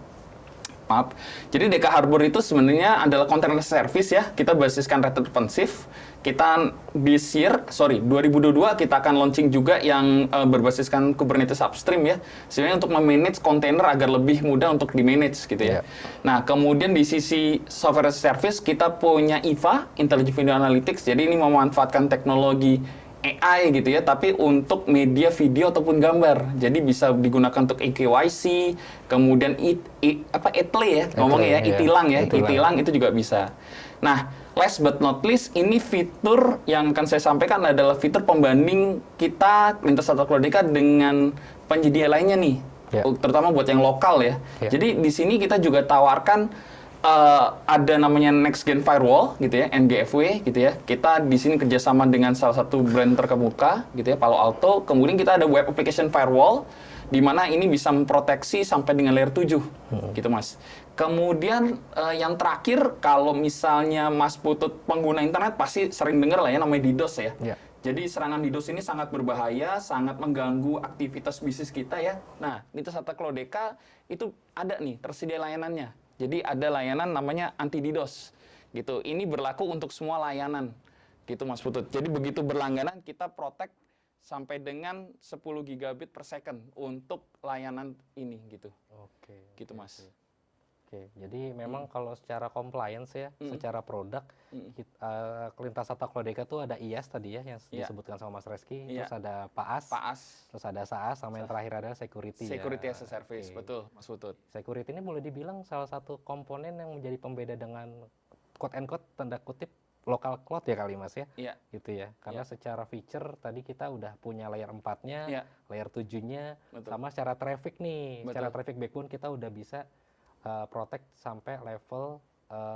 Maaf. Jadi DK Harbor itu sebenarnya adalah container service ya. Kita basiskan Red Hat OpenShift. Kita 2022 kita akan launching juga yang berbasiskan Kubernetes Upstream ya. Sebenarnya untuk memanage kontainer agar lebih mudah untuk di-manage gitu ya. Nah, kemudian di sisi software as a service kita punya IVA, Intelligent Video Analytics. Jadi ini memanfaatkan teknologi AI gitu ya, tapi untuk media video ataupun gambar. Jadi bisa digunakan untuk EKYC, kemudian eTLE ya, ngomongnya ya, eTilang itu juga bisa. Nah, last but not least, ini fitur yang akan saya sampaikan adalah fitur pembanding kita lintas data Cloudeka dengan penyedia lainnya nih, terutama buat yang lokal ya. Jadi di sini kita juga tawarkan ada namanya Next Gen Firewall gitu ya, NGFW gitu ya. Kita di sini kerjasama dengan salah satu brand terkemuka gitu ya, Palo Alto. Kemudian kita ada Web Application Firewall, di mana ini bisa memproteksi sampai dengan layer 7 gitu Mas. Kemudian yang terakhir, kalau misalnya Mas Putut pengguna internet pasti sering dengar lah ya namanya DDoS ya. Jadi serangan DDoS ini sangat berbahaya, sangat mengganggu aktivitas bisnis kita ya. Nah, Lintas Data Cloudeka itu ada nih tersedia layanannya. Jadi ada layanan namanya anti DDoS gitu. Ini berlaku untuk semua layanan gitu Mas Putut. Jadi begitu berlangganan kita protect sampai dengan 10 gigabit per second untuk layanan ini gitu. Gitu Mas. Jadi memang kalau secara compliance ya, secara produk, Lintas Data Cloudeka tuh ada IaaS tadi ya yang disebutkan sama Mas Reski, terus ada PaaS, terus ada SaaS, sama yang terakhir ada security. Security as a service, betul Mas Putut. Security ini boleh dibilang salah satu komponen yang menjadi pembeda dengan quote and quote tanda kutip local cloud ya kali Mas ya. Gitu ya. Karena secara feature tadi kita udah punya layer 4-nya, layer 7-nya, sama secara traffic nih, secara traffic backbone kita udah bisa protect sampai level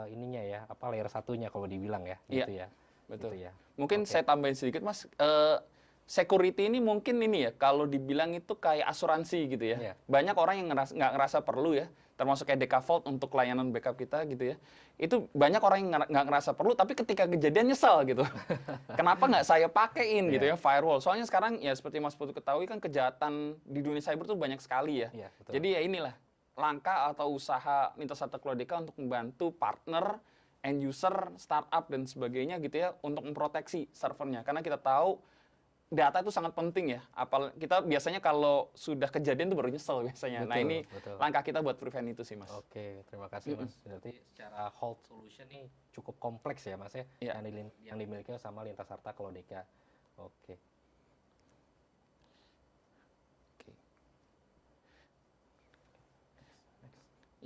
ininya ya, layer 1-nya kalau dibilang ya, gitu ya. Betul. Gitu ya. Mungkin saya tambahin sedikit Mas, security ini mungkin ini ya, kalau dibilang itu kayak asuransi gitu ya. Banyak orang yang nggak ngerasa perlu ya, termasuk kayak DK Vault untuk layanan backup kita gitu ya. Itu banyak orang yang nggak ngerasa perlu, tapi ketika kejadian nyesel gitu. Kenapa nggak saya pakein gitu ya firewall? Soalnya sekarang ya seperti Mas Putut ketahui kan kejahatan di dunia cyber tuh banyak sekali ya. Jadi ya inilah langkah atau usaha Lintas Data Cloudeka untuk membantu partner, end user, startup dan sebagainya gitu ya untuk memproteksi servernya. Karena kita tahu data itu sangat penting ya. Kita biasanya kalau sudah kejadian itu baru nyesel biasanya. Nah ini langkah kita buat prevent itu sih Mas. Terima kasih Mas. Berarti secara hold solution ini cukup kompleks ya Mas ya, yang dimiliki sama Lintas Data Cloudeka.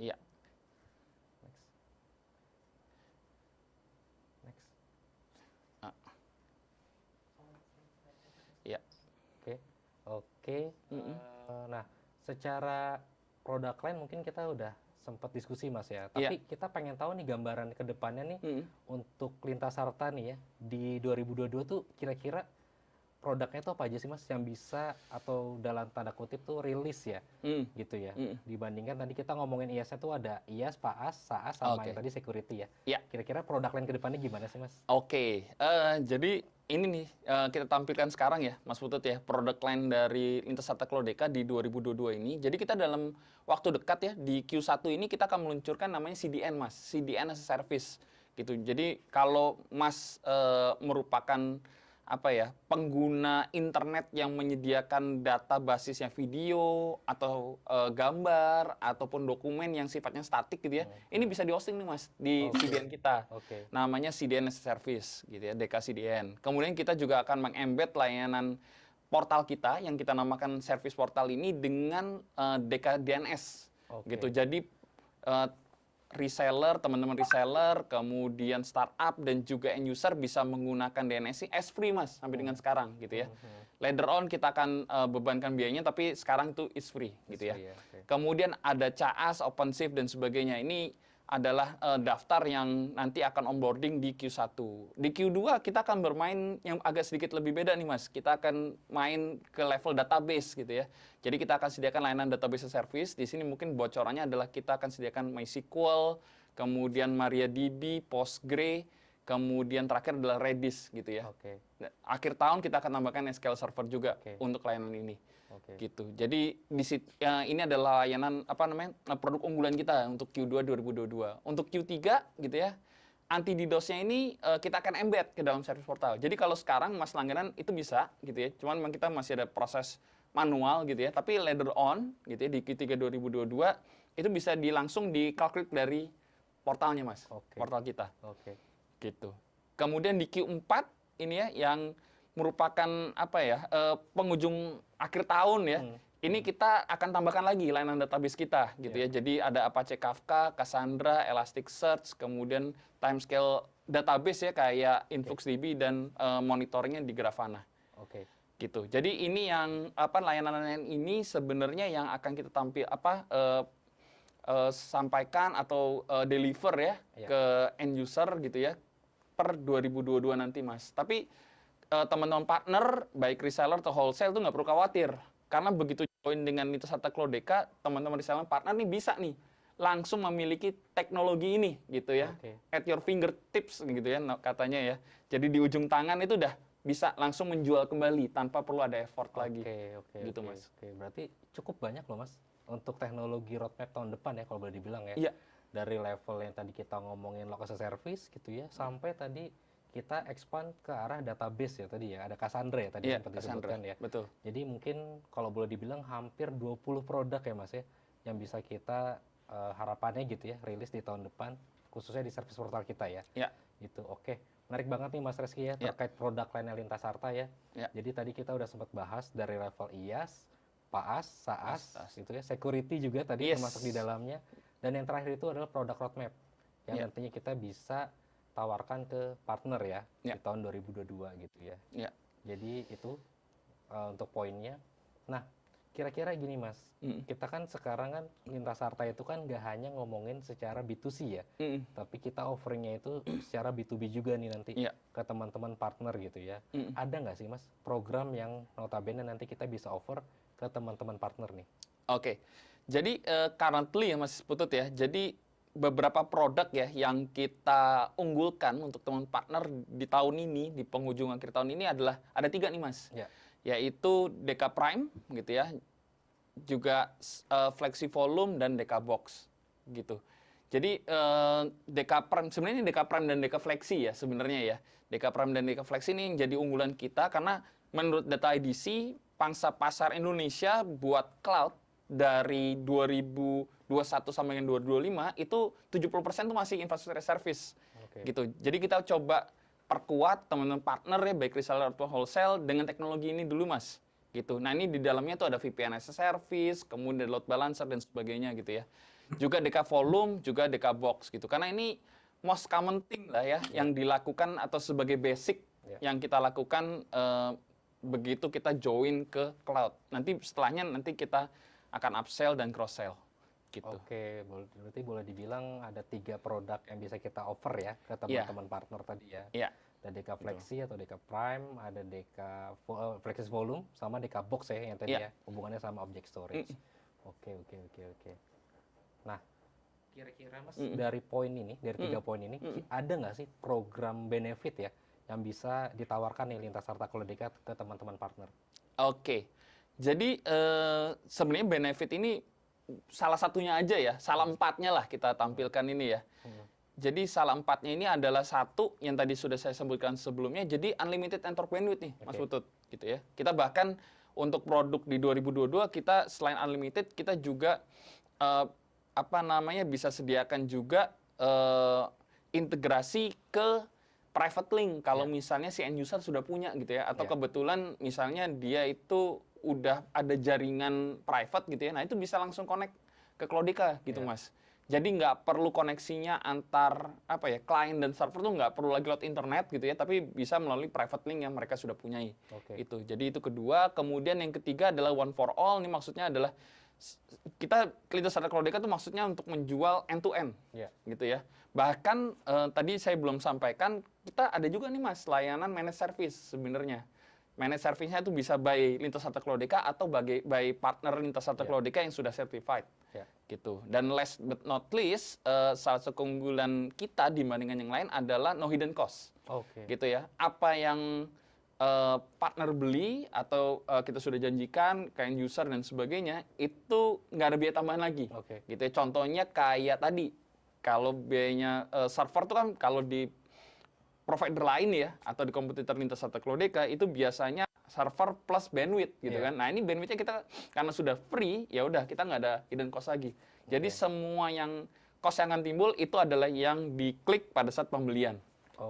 Iya. Next. Iya. Oke. Nah, secara produk line mungkin kita udah sempat diskusi Mas ya. Iya. Tapi kita pengen tahu nih gambaran ke depannya nih Mm. untuk Lintas Sarta nih ya di 2022 tuh kira-kira produknya tuh apa aja sih Mas yang bisa atau dalam tanda kutip tuh rilis ya Mm. gitu ya. Mm. Dibandingkan tadi kita ngomongin IaaS-nya tuh ada IaaS, PaaS, SaaS sama Oke. yang tadi security ya. Ya. Kira-kira produk lain ke depannya gimana sih Mas? Oke, jadi ini nih kita tampilkan sekarang ya, Mas Putut ya, produk line dari Lintas Sarta Cloudeka di 2022 ini. Jadi kita dalam waktu dekat ya di Q1 ini kita akan meluncurkan namanya CDN Mas, CDN as a Service gitu. Jadi kalau Mas merupakan apa ya, pengguna internet yang menyediakan data basisnya video atau gambar ataupun dokumen yang sifatnya statik gitu ya, ini bisa di hosting nih Mas di Oke. CDN kita. Oke. Namanya CDN as a Service gitu ya, DK CDN. Kemudian kita juga akan mengembed layanan portal kita yang kita namakan service portal ini dengan DK DNS Oke. gitu. Jadi reseller, teman-teman reseller, kemudian startup dan juga end user bisa menggunakan DNS ini as free Mas sampai dengan sekarang gitu ya. Later on kita akan bebankan biayanya tapi sekarang itu is free gitu ya. Iya, oke. Kemudian ada CAAS, OpenShift dan sebagainya. Ini adalah daftar yang nanti akan onboarding di Q1. Di Q2 kita akan bermain yang agak sedikit lebih beda nih Mas. Kita akan main ke level database gitu ya. Jadi kita akan sediakan layanan database as service. Di sini mungkin bocorannya adalah kita akan sediakan MySQL, kemudian MariaDB, Postgre, kemudian terakhir adalah Redis gitu ya. Oke. Akhir tahun kita akan tambahkan SQL Server juga Oke. untuk layanan ini. Oke. Gitu. Jadi ini adalah layanan apa namanya produk unggulan kita untuk Q2 2022. Untuk Q3 gitu ya. Anti DDoS-nya ini kita akan embed ke dalam service portal. Jadi kalau sekarang Mas langganan itu bisa gitu ya. Cuman memang kita masih ada proses manual gitu ya. Tapi later on gitu ya di Q3 2022 itu bisa langsung di-calculate dari portalnya Mas. Oke. Portal kita. Oke. Gitu. Kemudian di Q4 ini ya yang merupakan apa ya penghujung akhir tahun ya. Ini kita akan tambahkan lagi layanan database kita gitu ya. Jadi ada Apache Kafka, Cassandra, Elasticsearch, kemudian timescale database ya kayak InfluxDB dan monitoringnya di Grafana Oke. gitu. Jadi ini yang apa layanan-layanan ini sebenarnya yang akan kita sampaikan atau deliver ya ke end user gitu ya per 2022 nanti Mas. Tapi teman-teman partner baik reseller atau wholesale tuh nggak perlu khawatir karena begitu join dengan Lintas Sarta Cloudeka, teman-teman reseller partner nih bisa nih langsung memiliki teknologi ini gitu ya. Oke. At your fingertips gitu ya katanya ya. Jadi di ujung tangan itu udah bisa langsung menjual kembali tanpa perlu ada effort lagi. Oke, Gitu, oke, Mas. Oke, berarti cukup banyak loh Mas untuk teknologi roadmap tahun depan ya kalau boleh dibilang ya. Iya. Dari level yang tadi kita ngomongin local service gitu ya, sampai tadi kita expand ke arah database ya tadi ya. Ada Cassandra ya tadi Iya, sempat Cassandra. disebutkan ya. Betul. Jadi mungkin kalau boleh dibilang hampir 20 produk ya Mas ya yang bisa kita harapannya gitu ya rilis di tahun depan khususnya di service portal kita ya. Ya. Gitu. Oke. Menarik banget nih Mas Reski ya Ya. terkait produk lainnya Lintas Sarta ya. Ya. Jadi tadi kita udah sempat bahas dari level IaaS, PaaS, SaaS SaaS. gitu ya. Security juga tadi Yes. termasuk di dalamnya. Dan yang terakhir itu adalah produk roadmap yang Ya. nantinya kita bisa tawarkan ke partner ya, Ya. di tahun 2022 gitu ya. Ya. Jadi itu untuk poinnya. Nah, kira-kira gini Mas, kita kan sekarang kan Lintas Sarta itu kan nggak hanya ngomongin secara B2C ya, tapi kita offeringnya itu secara B2B juga nih nanti Iya. ke teman-teman partner gitu ya. Ada nggak sih Mas program yang notabene nanti kita bisa offer ke teman-teman partner nih? Oke. Jadi currently ya Mas Putut ya. Jadi beberapa produk ya yang kita unggulkan untuk teman partner di tahun ini, di penghujung akhir tahun ini adalah ada 3 nih Mas. Ya. Yaitu DK Prime gitu ya. Juga Flexi Volume dan DK Box gitu. Jadi DK Prime sebenarnya ini DK Prime dan DK Flexi ya sebenarnya ya. DK Prime dan DK Flexi ini yang jadi unggulan kita karena menurut data IDC pangsa pasar Indonesia buat cloud dari 2021 sampai dengan 2025 itu 70% tuh masih infrastruktur as service. Oke. Gitu. Jadi kita coba perkuat teman-teman partner ya baik reseller atau wholesale dengan teknologi ini dulu Mas. Gitu. Nah, ini di dalamnya tuh ada VPN as a service, kemudian load balancer dan sebagainya gitu ya. Juga DK Volume, juga DK Box gitu. Karena ini most common thing lah ya yang dilakukan atau sebagai basic yang kita lakukan begitu kita join ke cloud. Nanti setelahnya nanti kita akan upsell dan cross sell gitu. Oke, berarti boleh dibilang ada 3 produk yang bisa kita offer ya ke teman-teman partner tadi ya. Iya. Ada DK Flexi atau DK Prime, ada DK Flexi Volume, sama DK Box ya yang tadi Iya. ya, hubungannya sama object storage. Oke. Nah, kira-kira Mas dari poin ini, dari 3 poin ini, ada nggak sih program benefit ya yang bisa ditawarkan nih Lintas Harta Kolodeka ke teman-teman partner? Oke, jadi sebenarnya benefit ini salah satunya aja ya, salah 4-nya lah kita tampilkan ini ya. Jadi salah 4-nya ini adalah satu yang tadi sudah saya sebutkan sebelumnya, jadi unlimited network bandwidth nih, Mas Putut, gitu ya. Kita bahkan untuk produk di 2022 kita selain unlimited kita juga bisa sediakan juga integrasi ke private link kalau misalnya si end user sudah punya gitu ya, atau kebetulan misalnya dia itu udah ada jaringan private gitu ya, nah itu bisa langsung connect ke Cloudeka gitu Mas. Jadi nggak perlu koneksinya antar klien dan server tuh nggak perlu lagi load internet gitu ya, tapi bisa melalui private link yang mereka sudah punyai. Itu. Jadi itu kedua. Kemudian yang ketiga adalah one for all. Ini maksudnya adalah kita Lintas Harta Cloudeka tuh maksudnya untuk menjual end to end, gitu ya. Bahkan tadi saya belum sampaikan, kita ada juga nih Mas layanan managed service sebenarnya. Managed service-nya itu bisa by Lintas Harta Cloudeka atau by partner Lintas Harta Cloudeka yang sudah certified. Gitu. Dan last but not least, salah satu keunggulan kita dibandingkan yang lain adalah no hidden cost. Gitu ya. Apa yang partner beli atau kita sudah janjikan, kayak user dan sebagainya, itu nggak ada biaya tambahan lagi. Gitu ya. Contohnya kayak tadi, kalau biayanya server tuh kan kalau di provider lain ya, atau di kompetitor Lintas Harta Cloudeka itu biasanya server plus bandwidth gitu kan. Nah ini bandwidthnya kita karena sudah free, ya udah kita nggak ada hidden cost lagi. Jadi semua yang cost yang akan timbul itu adalah yang diklik pada saat pembelian.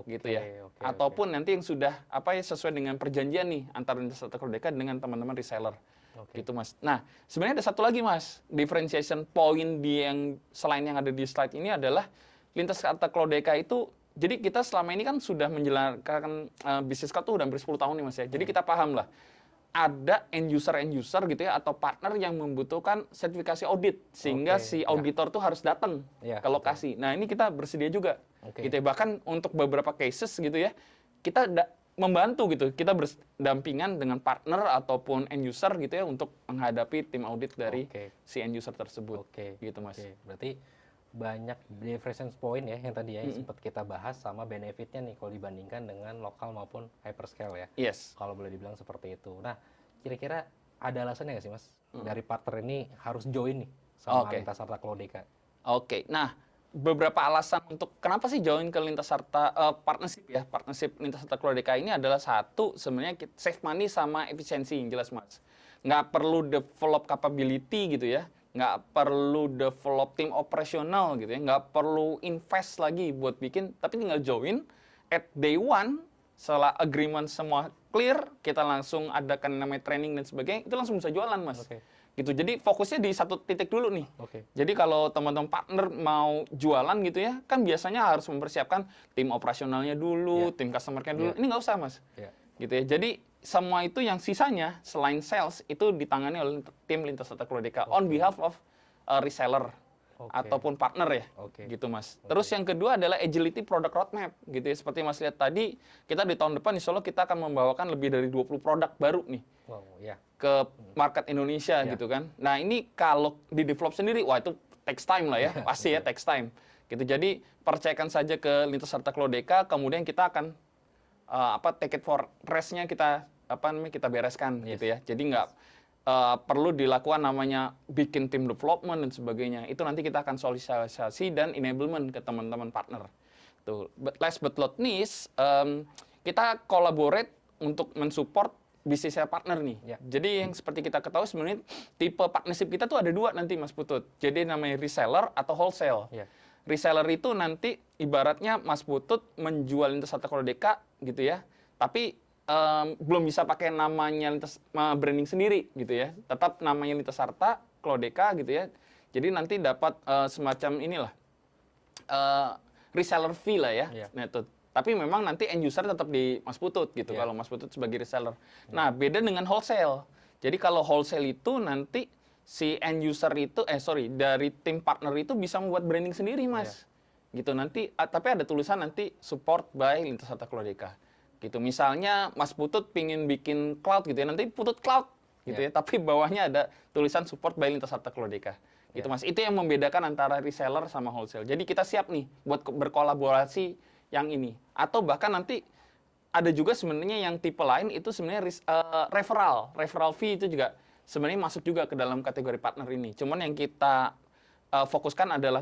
Gitu ya. Ataupun nanti yang sudah sesuai dengan perjanjian nih antara Lintas Harta Cloudeka dengan teman-teman reseller. Gitu Mas. Nah, sebenarnya ada satu lagi Mas, differentiation point yang selain yang ada di slide ini adalah Lintas Harta Cloudeka itu, jadi kita selama ini kan sudah menjalankan bisnis cloud tuh udah hampir 10 tahun nih Mas ya. Jadi kita paham lah, ada end user gitu ya, atau partner yang membutuhkan sertifikasi audit, sehingga si auditor tuh harus datang ke lokasi. Nah ini kita bersedia juga, gitu ya. Bahkan untuk beberapa cases gitu ya, kita membantu gitu, kita berdampingan dengan partner ataupun end user gitu ya, untuk menghadapi tim audit dari si end user tersebut. Gitu Mas. Berarti banyak difference point ya yang tadi ya yang sempat kita bahas, sama benefitnya nih kalau dibandingkan dengan lokal maupun hyperscale ya. Kalau boleh dibilang seperti itu. Nah, kira-kira ada alasannya nggak sih Mas dari partner ini harus join nih sama Lintas Harta Cloudeka? Nah, beberapa alasan untuk kenapa sih join ke Lintas Harta partnership ya. Partnership Lintas Harta Cloudeka ini adalah satu, sebenarnya save money sama efisiensi yang jelas Mas. Nggak perlu develop capability gitu ya. Nggak perlu develop tim operasional gitu ya, nggak perlu invest lagi buat bikin, tapi tinggal join at day one, setelah agreement semua clear, kita langsung adakan namanya training dan sebagainya, itu langsung bisa jualan Mas. Gitu. Jadi fokusnya di satu titik dulu nih. Jadi kalau teman-teman partner mau jualan gitu ya, kan biasanya harus mempersiapkan tim operasionalnya dulu, tim customer-nya dulu, ini nggak usah Mas. Gitu ya. Jadi semua itu yang sisanya selain sales itu ditangani oleh tim Lintas Harta Cloudeka on behalf of reseller ataupun partner ya, gitu Mas. Terus yang kedua adalah agility product roadmap, gitu ya. Seperti Mas lihat tadi, kita di tahun depan insya Allah kita akan membawakan lebih dari 20 produk baru nih ke market Indonesia gitu kan. Nah ini kalau di develop sendiri, wah itu takes time lah ya, pasti ya takes time. Gitu. Jadi percayakan saja ke Lintas Harta Cloudeka, kemudian kita akan take it for rest-nya kita kita bereskan gitu ya. Jadi nggak perlu dilakukan namanya bikin tim development dan sebagainya. Itu nanti kita akan sosialisasi dan enablement ke teman-teman partner. Tuh, last but not least, kita collaborate untuk mensupport bisnisnya partner nih. Jadi yang seperti kita ketahui sebenarnya tipe partnership kita tuh ada dua nanti Mas Putut. Jadi namanya reseller atau wholesale. Reseller itu nanti ibaratnya Mas Putut menjual Lintas Harta Cloudeka gitu ya. Tapi belum bisa pakai namanya Lintas branding sendiri gitu ya. Tetap namanya Lintas Harta Cloudeka gitu ya. Jadi nanti dapat semacam inilah reseller fee lah ya. Nah, itu. Tapi memang nanti end user tetap di Mas Putut gitu kalau Mas Putut sebagai reseller. Nah, beda dengan wholesale. Jadi kalau wholesale itu nanti si end user itu, dari tim partner itu bisa membuat branding sendiri, Mas. Gitu nanti, tapi ada tulisan nanti support by Lintas Harta Keluarga. Gitu. Misalnya Mas Putut pingin bikin cloud gitu ya, nanti Putut Cloud gitu ya, tapi bawahnya ada tulisan support by Lintas Harta Keluarga. Gitu Mas. Itu yang membedakan antara reseller sama wholesale. Jadi kita siap nih buat berkolaborasi yang ini. Atau bahkan nanti ada juga sebenarnya yang tipe lain itu sebenarnya referral fee itu juga sebenarnya masuk juga ke dalam kategori partner ini. Cuman yang kita fokuskan adalah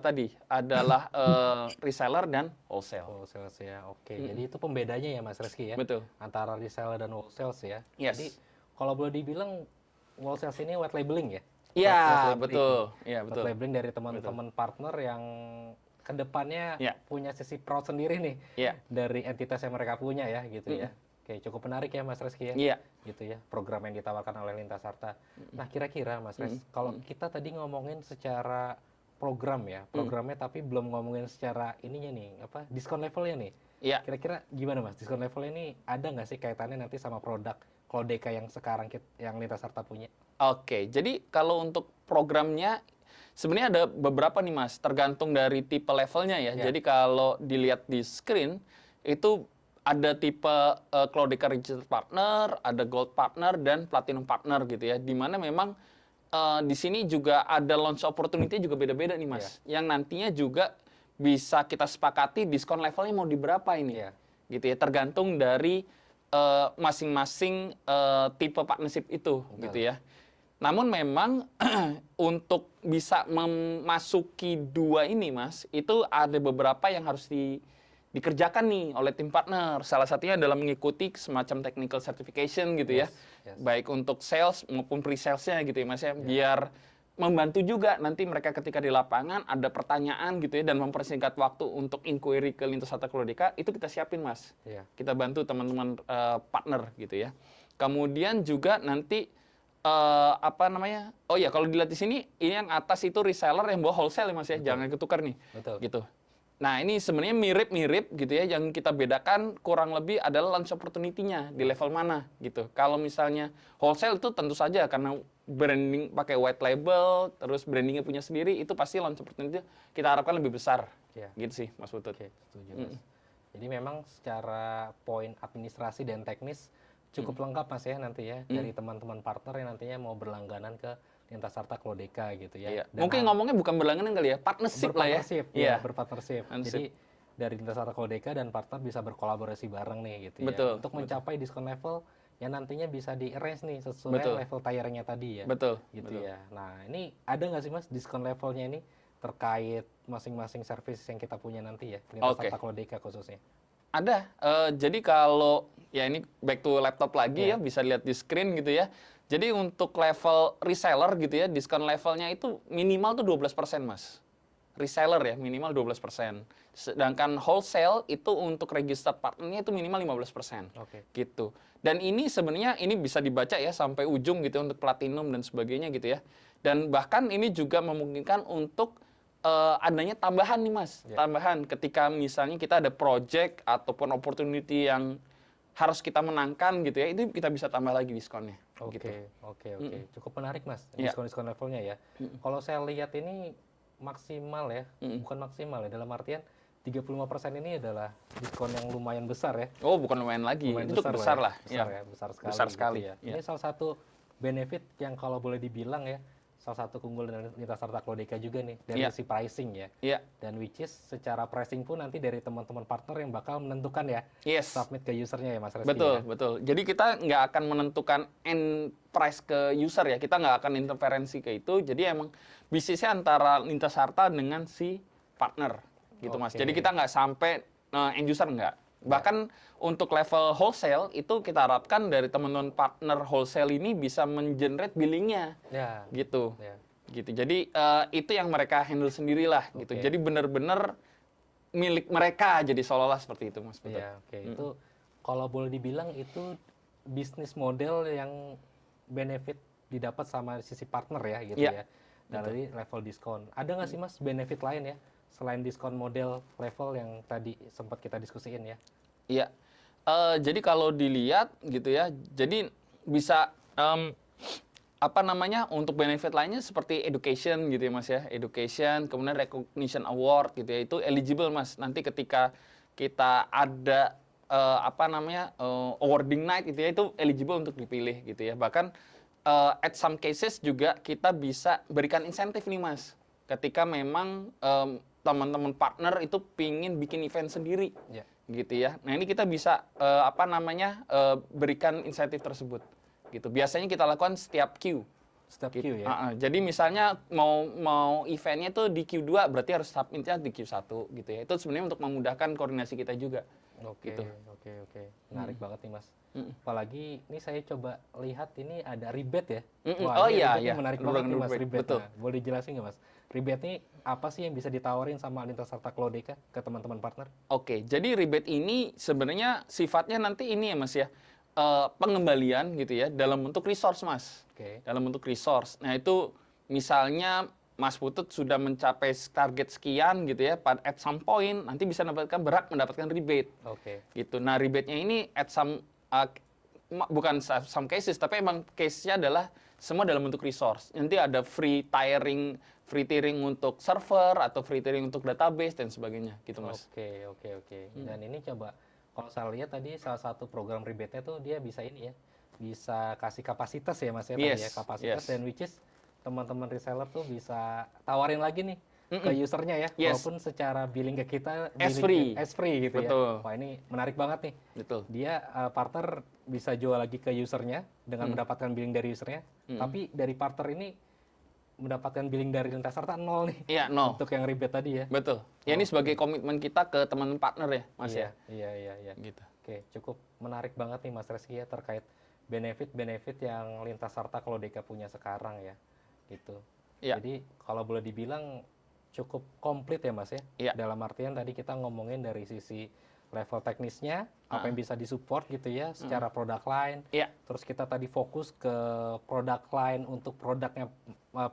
reseller dan wholesale. Wholesale ya, oke. Jadi itu pembedanya ya Mas Reski ya? Betul. Antara reseller dan wholesale ya? Yes. Jadi kalau boleh dibilang wholesale ini white labeling ya? Iya, betul. Iya, betul. White labeling dari teman-teman partner yang kedepannya punya sisi proud sendiri nih dari entitas yang mereka punya ya gitu ya. Oke, cukup menarik ya Mas Reski ya. Iya. Gitu ya, program yang ditawarkan oleh Lintas Harta. Nah, kira-kira Mas Res, kalau kita tadi ngomongin secara program ya, programnya tapi belum ngomongin secara ininya nih, apa diskon levelnya nih. Iya. Kira-kira gimana Mas? Diskon levelnya ini ada nggak sih kaitannya nanti sama produk Clodeka yang sekarang yang Lintas Harta punya? Oke, jadi kalau untuk programnya sebenarnya ada beberapa nih Mas, tergantung dari tipe levelnya ya. Jadi kalau dilihat di screen itu ada tipe Clodeka Registered Partner, ada Gold Partner dan Platinum Partner gitu ya. Di mana memang di sini juga ada launch opportunity juga beda-beda nih Mas. Yang nantinya juga bisa kita sepakati diskon levelnya mau di berapa ini. Gitu ya, tergantung dari masing-masing tipe partnership itu gitu ya. Namun memang untuk bisa memasuki dua ini Mas, itu ada beberapa yang harus dikerjakan nih oleh tim partner. Salah satunya adalah mengikuti semacam technical certification gitu ya. Baik untuk sales maupun pre-salesnya gitu ya Mas ya. Biar membantu juga nanti mereka ketika di lapangan ada pertanyaan gitu ya dan mempersingkat waktu untuk inquiry ke Lintas Harta Keluarga, itu kita siapin Mas. Kita bantu teman-teman partner gitu ya. Kemudian juga nanti kalau dilihat di sini ini yang atas itu reseller yang bawa wholesale ya Mas ya. Jangan ketukar nih. Gitu. Nah, ini sebenarnya mirip-mirip gitu ya, yang kita bedakan kurang lebih adalah launch opportunity-nya di level mana gitu. Kalau misalnya wholesale itu tentu saja karena branding pakai white label, terus brandingnya punya sendiri, itu pasti launch opportunity kita harapkan lebih besar. Gitu sih, Mas Putut. Oke, setuju Mas. Jadi memang secara poin administrasi dan teknis cukup lengkap Mas ya nanti ya, dari teman-teman partner yang nantinya mau berlangganan ke Lintas Harta Clodeka gitu ya. Mungkin ngomongnya bukan berlangganan kali ya, partnership lah ya. Berpartnership. Jadi dari Lintas Harta Clodeka dan partner bisa berkolaborasi bareng nih gitu ya. Untuk mencapai diskon level yang nantinya bisa di-arrange nih sesuai level tayarnya tadi ya. Gitu ya. Nah, ini ada nggak sih Mas diskon levelnya ini terkait masing-masing service yang kita punya nanti ya, Lintas Harta Clodeka khususnya? Ada. Jadi kalau ya ini back to laptop lagi ya, bisa lihat di screen gitu ya. Jadi untuk level reseller gitu ya, diskon levelnya itu minimal tuh 12% Mas. Reseller ya, minimal 12%. Sedangkan wholesale itu untuk registered partnernya itu minimal 15%. Gitu. Dan ini sebenarnya ini bisa dibaca ya sampai ujung gitu untuk platinum dan sebagainya gitu ya. Dan bahkan ini juga memungkinkan untuk adanya tambahan nih Mas. Tambahan ketika misalnya kita ada project ataupun opportunity yang harus kita menangkan gitu ya, itu kita bisa tambah lagi diskonnya. Oke. Cukup menarik Mas, diskon-diskon levelnya ya. Kalau saya lihat ini maksimal ya, bukan maksimal ya, dalam artian 35% ini adalah diskon yang lumayan besar ya. Oh, bukan lumayan lagi, itu besar lah. Besar sekali. Besar sekali. Gitu ya. Ini salah satu benefit yang kalau boleh dibilang ya, salah satu keunggulan dari Lintas Harta Clodeka juga nih dari si pricing ya. Dan which is secara pricing pun nanti dari teman-teman partner yang bakal menentukan ya submit ke usernya ya Mas Reski. Betul. Jadi kita nggak akan menentukan end price ke user ya, kita nggak akan interferensi ke itu. Jadi emang bisnisnya antara Lintas Harta dengan si partner gitu Mas. Jadi kita nggak sampai end user nggak. Bahkan untuk level wholesale itu kita harapkan dari teman-teman partner wholesale ini bisa mengenerate billingnya, gitu. Jadi itu yang mereka handle sendirilah, gitu. Jadi benar-benar milik mereka, jadi seolah-olah seperti itu, Mas. Itu kalau boleh dibilang itu bisnis model yang benefit didapat sama sisi partner ya, gitu ya. Dari level diskon. Ada nggak sih Mas benefit lain ya? Selain diskon model level yang tadi sempat kita diskusiin ya? Iya, jadi kalau dilihat gitu ya, jadi bisa apa namanya, untuk benefit lainnya seperti education gitu ya Mas ya, education, kemudian recognition award gitu ya, itu eligible Mas. Nanti ketika kita ada apa namanya, awarding night gitu ya, itu eligible untuk dipilih gitu ya. Bahkan at some cases juga kita bisa berikan insentif nih Mas, ketika memang teman-teman partner itu pingin bikin event sendiri. Ya. Gitu ya. Nah, ini kita bisa apa namanya, berikan insentif tersebut. Gitu. Biasanya kita lakukan setiap queue. Setiap Gitu. queue ya. Jadi misalnya mau eventnya tuh di Q2, berarti harus submitnya di Q1 gitu ya. Itu sebenarnya untuk memudahkan koordinasi kita juga. Oke, Gitu. oke. Menarik banget nih Mas. Mm. Apalagi ini saya coba lihat ini ada rebate ya. Mm-mm. Wah, Oh ini iya, rebate-nya iya. menarik banget Program nih Mas, rebate, rebate. betul. Nah, boleh dijelasin nggak Mas? Rebate ini apa sih yang bisa ditawarin sama Lintas Sarta Claudica ke teman-teman partner? Oke, jadi rebate ini sebenarnya sifatnya nanti ini ya Mas ya, pengembalian gitu ya dalam bentuk resource Mas. Oke. Dalam bentuk resource. Nah itu misalnya Mas Putut sudah mencapai target sekian gitu ya, at some point nanti bisa mendapatkan rebate Oke. gitu. Nah rebate-nya ini at some bukan some cases, tapi emang case-nya adalah semua dalam bentuk resource. Nanti ada free tiering untuk server atau free tiering untuk database dan sebagainya gitu Mas. Oke. Dan ini coba kalau saya lihat tadi salah satu program rebate-nya tuh dia bisa ini ya, bisa kasih kapasitas ya Mas ya tadi ya, Yes, kapasitas yes. dan which is teman-teman reseller tuh bisa tawarin lagi nih ke Mm-mm. usernya ya, Yes. walaupun secara billing ke kita As free. as free gitu Betul. ya. Wah ini menarik banget nih. Betul. Dia partner bisa jual lagi ke usernya dengan mendapatkan billing dari usernya, tapi dari partner ini mendapatkan billing dari Lintas Sarta 0 nih. Iya, no. Untuk yang rebate tadi ya. Betul. Ya ini sebagai komitmen kita ke teman partner ya, Mas ya. Iya. Gitu. Oke, cukup menarik banget nih Mas Reski ya terkait benefit-benefit yang Lintas Sarta Claudica punya sekarang ya. Gitu. Iya. Jadi kalau boleh dibilang cukup komplit ya Mas ya. Iya. Dalam artian tadi kita ngomongin dari sisi level teknisnya, apa yang bisa disupport gitu ya, secara produk line. Iya. Terus kita tadi fokus ke produk line untuk produknya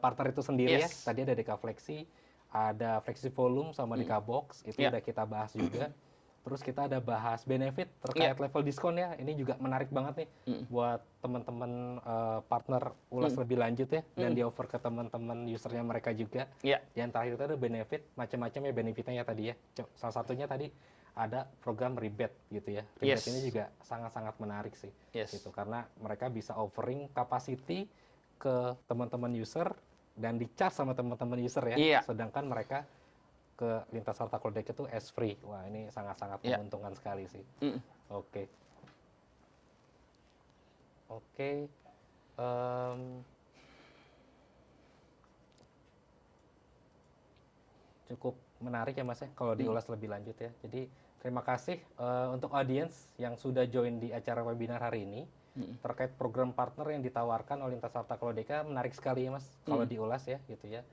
partner itu sendiri ya. Yes. Tadi ada DK Flexi, ada Flexi Volume sama DK Box, itu Iya. udah kita bahas juga. Terus kita ada bahas benefit terkait level diskon ya. Ini juga menarik banget nih buat teman-teman partner ulas lebih lanjut ya, dan di offer ke teman-teman usernya mereka juga. Iya. Yang terakhir itu ada benefit, macam-macam ya benefitnya ya tadi ya. Salah satunya tadi ada program rebate gitu ya. Rebate Yes. ini juga sangat-sangat menarik sih. Yes. Gitu, karena mereka bisa offering capacity ke teman-teman user dan di-charge sama teman-teman user ya. Iya. Sedangkan mereka ke Lintas Sarta Claudica itu as free. Wah, ini sangat-sangat Iya. menguntungkan sekali sih. Mm. Oke. Cukup menarik ya Mas ya kalau diulas lebih lanjut ya. Jadi terima kasih untuk audiens yang sudah join di acara webinar hari ini terkait program partner yang ditawarkan oleh Lintas Sarta Claudica. Menarik sekali ya Mas kalau diulas ya gitu ya.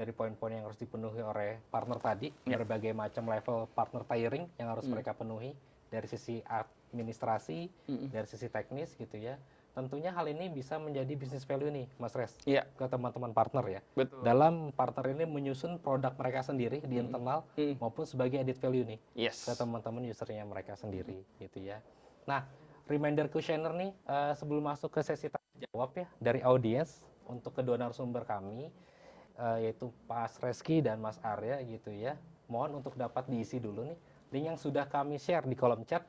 Dari poin-poin yang harus dipenuhi oleh partner tadi, berbagai macam level partner tiering yang harus mereka penuhi dari sisi administrasi, dari sisi teknis gitu ya. Tentunya hal ini bisa menjadi business value nih, Mas Res, Iya. ke teman-teman partner ya. Betul. Dalam partner ini menyusun produk mereka sendiri di internal maupun sebagai added value nih Yes. ke teman-teman usernya mereka sendiri gitu ya. Nah, reminder questionnaire nih sebelum masuk ke sesi tanya jawab ya dari audiens untuk kedua narasumber kami yaitu Mas Reski dan Mas Arya gitu ya. Mohon untuk dapat diisi dulu nih. Link yang sudah kami share di kolom chat.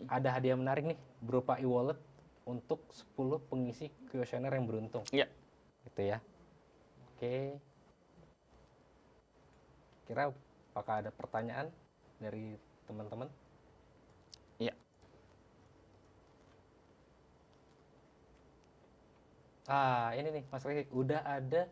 Ada hadiah menarik nih berupa e-wallet untuk 10 pengisi kuesioner yang beruntung. Iya. Gitu ya. Oke. Kira apakah ada pertanyaan dari teman-teman? Iya. Ini nih Mas Reski, udah ada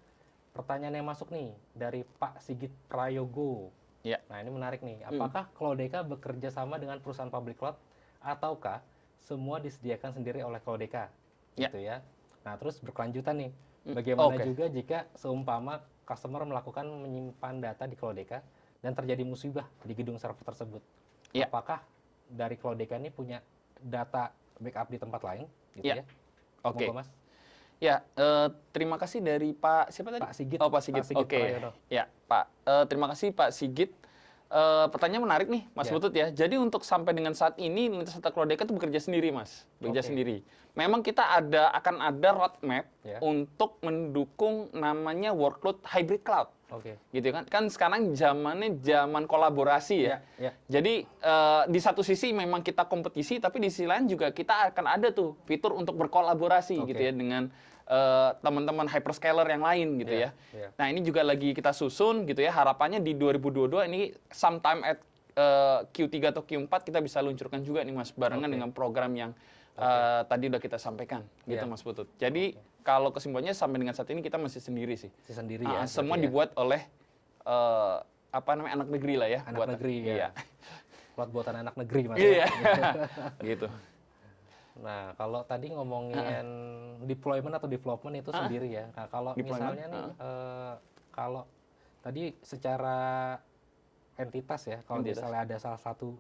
pertanyaan yang masuk nih dari Pak Sigit Prayogo. Iya. Nah ini menarik nih. Apakah Claudica bekerja sama dengan perusahaan public cloud ataukah semua disediakan sendiri oleh Claudica? Ya. Gitu ya. Nah terus berkelanjutan nih. Bagaimana Oke. juga jika seumpama customer melakukan menyimpan data di Claudica dan terjadi musibah di gedung server tersebut? Ya. Apakah dari Claudica ini punya data backup di tempat lain? Gitu Ya. ya. Oke. Monggo, Mas. Ya, terima kasih dari Pak siapa tadi? Pak Sigit. Oh, Pak Sigit. Pak Sigit Oke. Prayono. Ya, Pak. Terima kasih Pak Sigit pertanyaan menarik nih, Mas Ya. Putut ya. Jadi untuk sampai dengan saat ini, Lintas Harta Keluarga itu bekerja sendiri, Mas. Bekerja Oke. sendiri. Memang kita akan ada roadmap Ya. untuk mendukung namanya workload hybrid cloud. Oke. Gitu kan? Kan sekarang zamannya zaman kolaborasi ya. Ya. Jadi di satu sisi memang kita kompetisi, tapi di sisi lain juga kita akan ada tuh fitur untuk berkolaborasi Oke. gitu ya dengan teman-teman hyperscaler yang lain gitu Iya, ya. iya. Nah ini juga lagi kita susun gitu ya. Harapannya di 2022 ini sometime at Q3 atau Q4 kita bisa luncurkan juga nih Mas, barengan Oke. dengan program yang tadi udah kita sampaikan gitu Iya. Mas Putut. Jadi kalau kesimpulannya sampai dengan saat ini kita masih sendiri sih. Sendiri ya. Semua berarti ya. dibuat oleh apa namanya anak negeri lah ya. Anak negeri ya. Iya. Cloud buatan anak negeri Mas. Iya. Ya. Gitu. Nah, kalau tadi ngomongin deployment atau development itu sendiri ya. Nah, kalau Deployment, misalnya nih, kalau tadi secara entitas ya, kalau Entitas. misalnya ada salah satu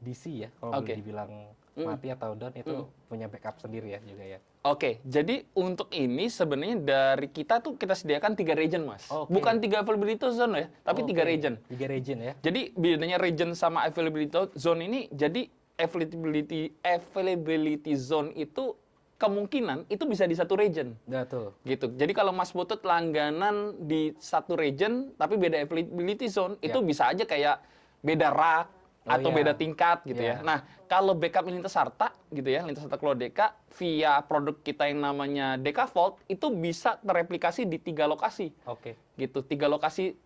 DC ya, kalau boleh Oke. dibilang mati atau down itu punya backup sendiri ya juga ya. Oke, jadi untuk ini sebenarnya dari kita tuh kita sediakan 3 region, Mas. Oke. Bukan 3 availability zone ya, tapi 3 Oke, region. 3 region ya. Jadi bedanya region sama availability zone ini, jadi availability zone itu kemungkinan itu bisa di satu region. Betul. Gitu. Jadi kalau Mas Putut langganan di satu region tapi beda availability zone, itu bisa aja kayak beda rak Oh, atau iya. beda tingkat gitu Iya. ya. Nah, kalau backup Lintas Harta gitu ya, Lintas Harta Cloud Deka via produk kita yang namanya Deka Vault itu bisa terreplikasi di 3 lokasi. Oke. Gitu, 3 lokasi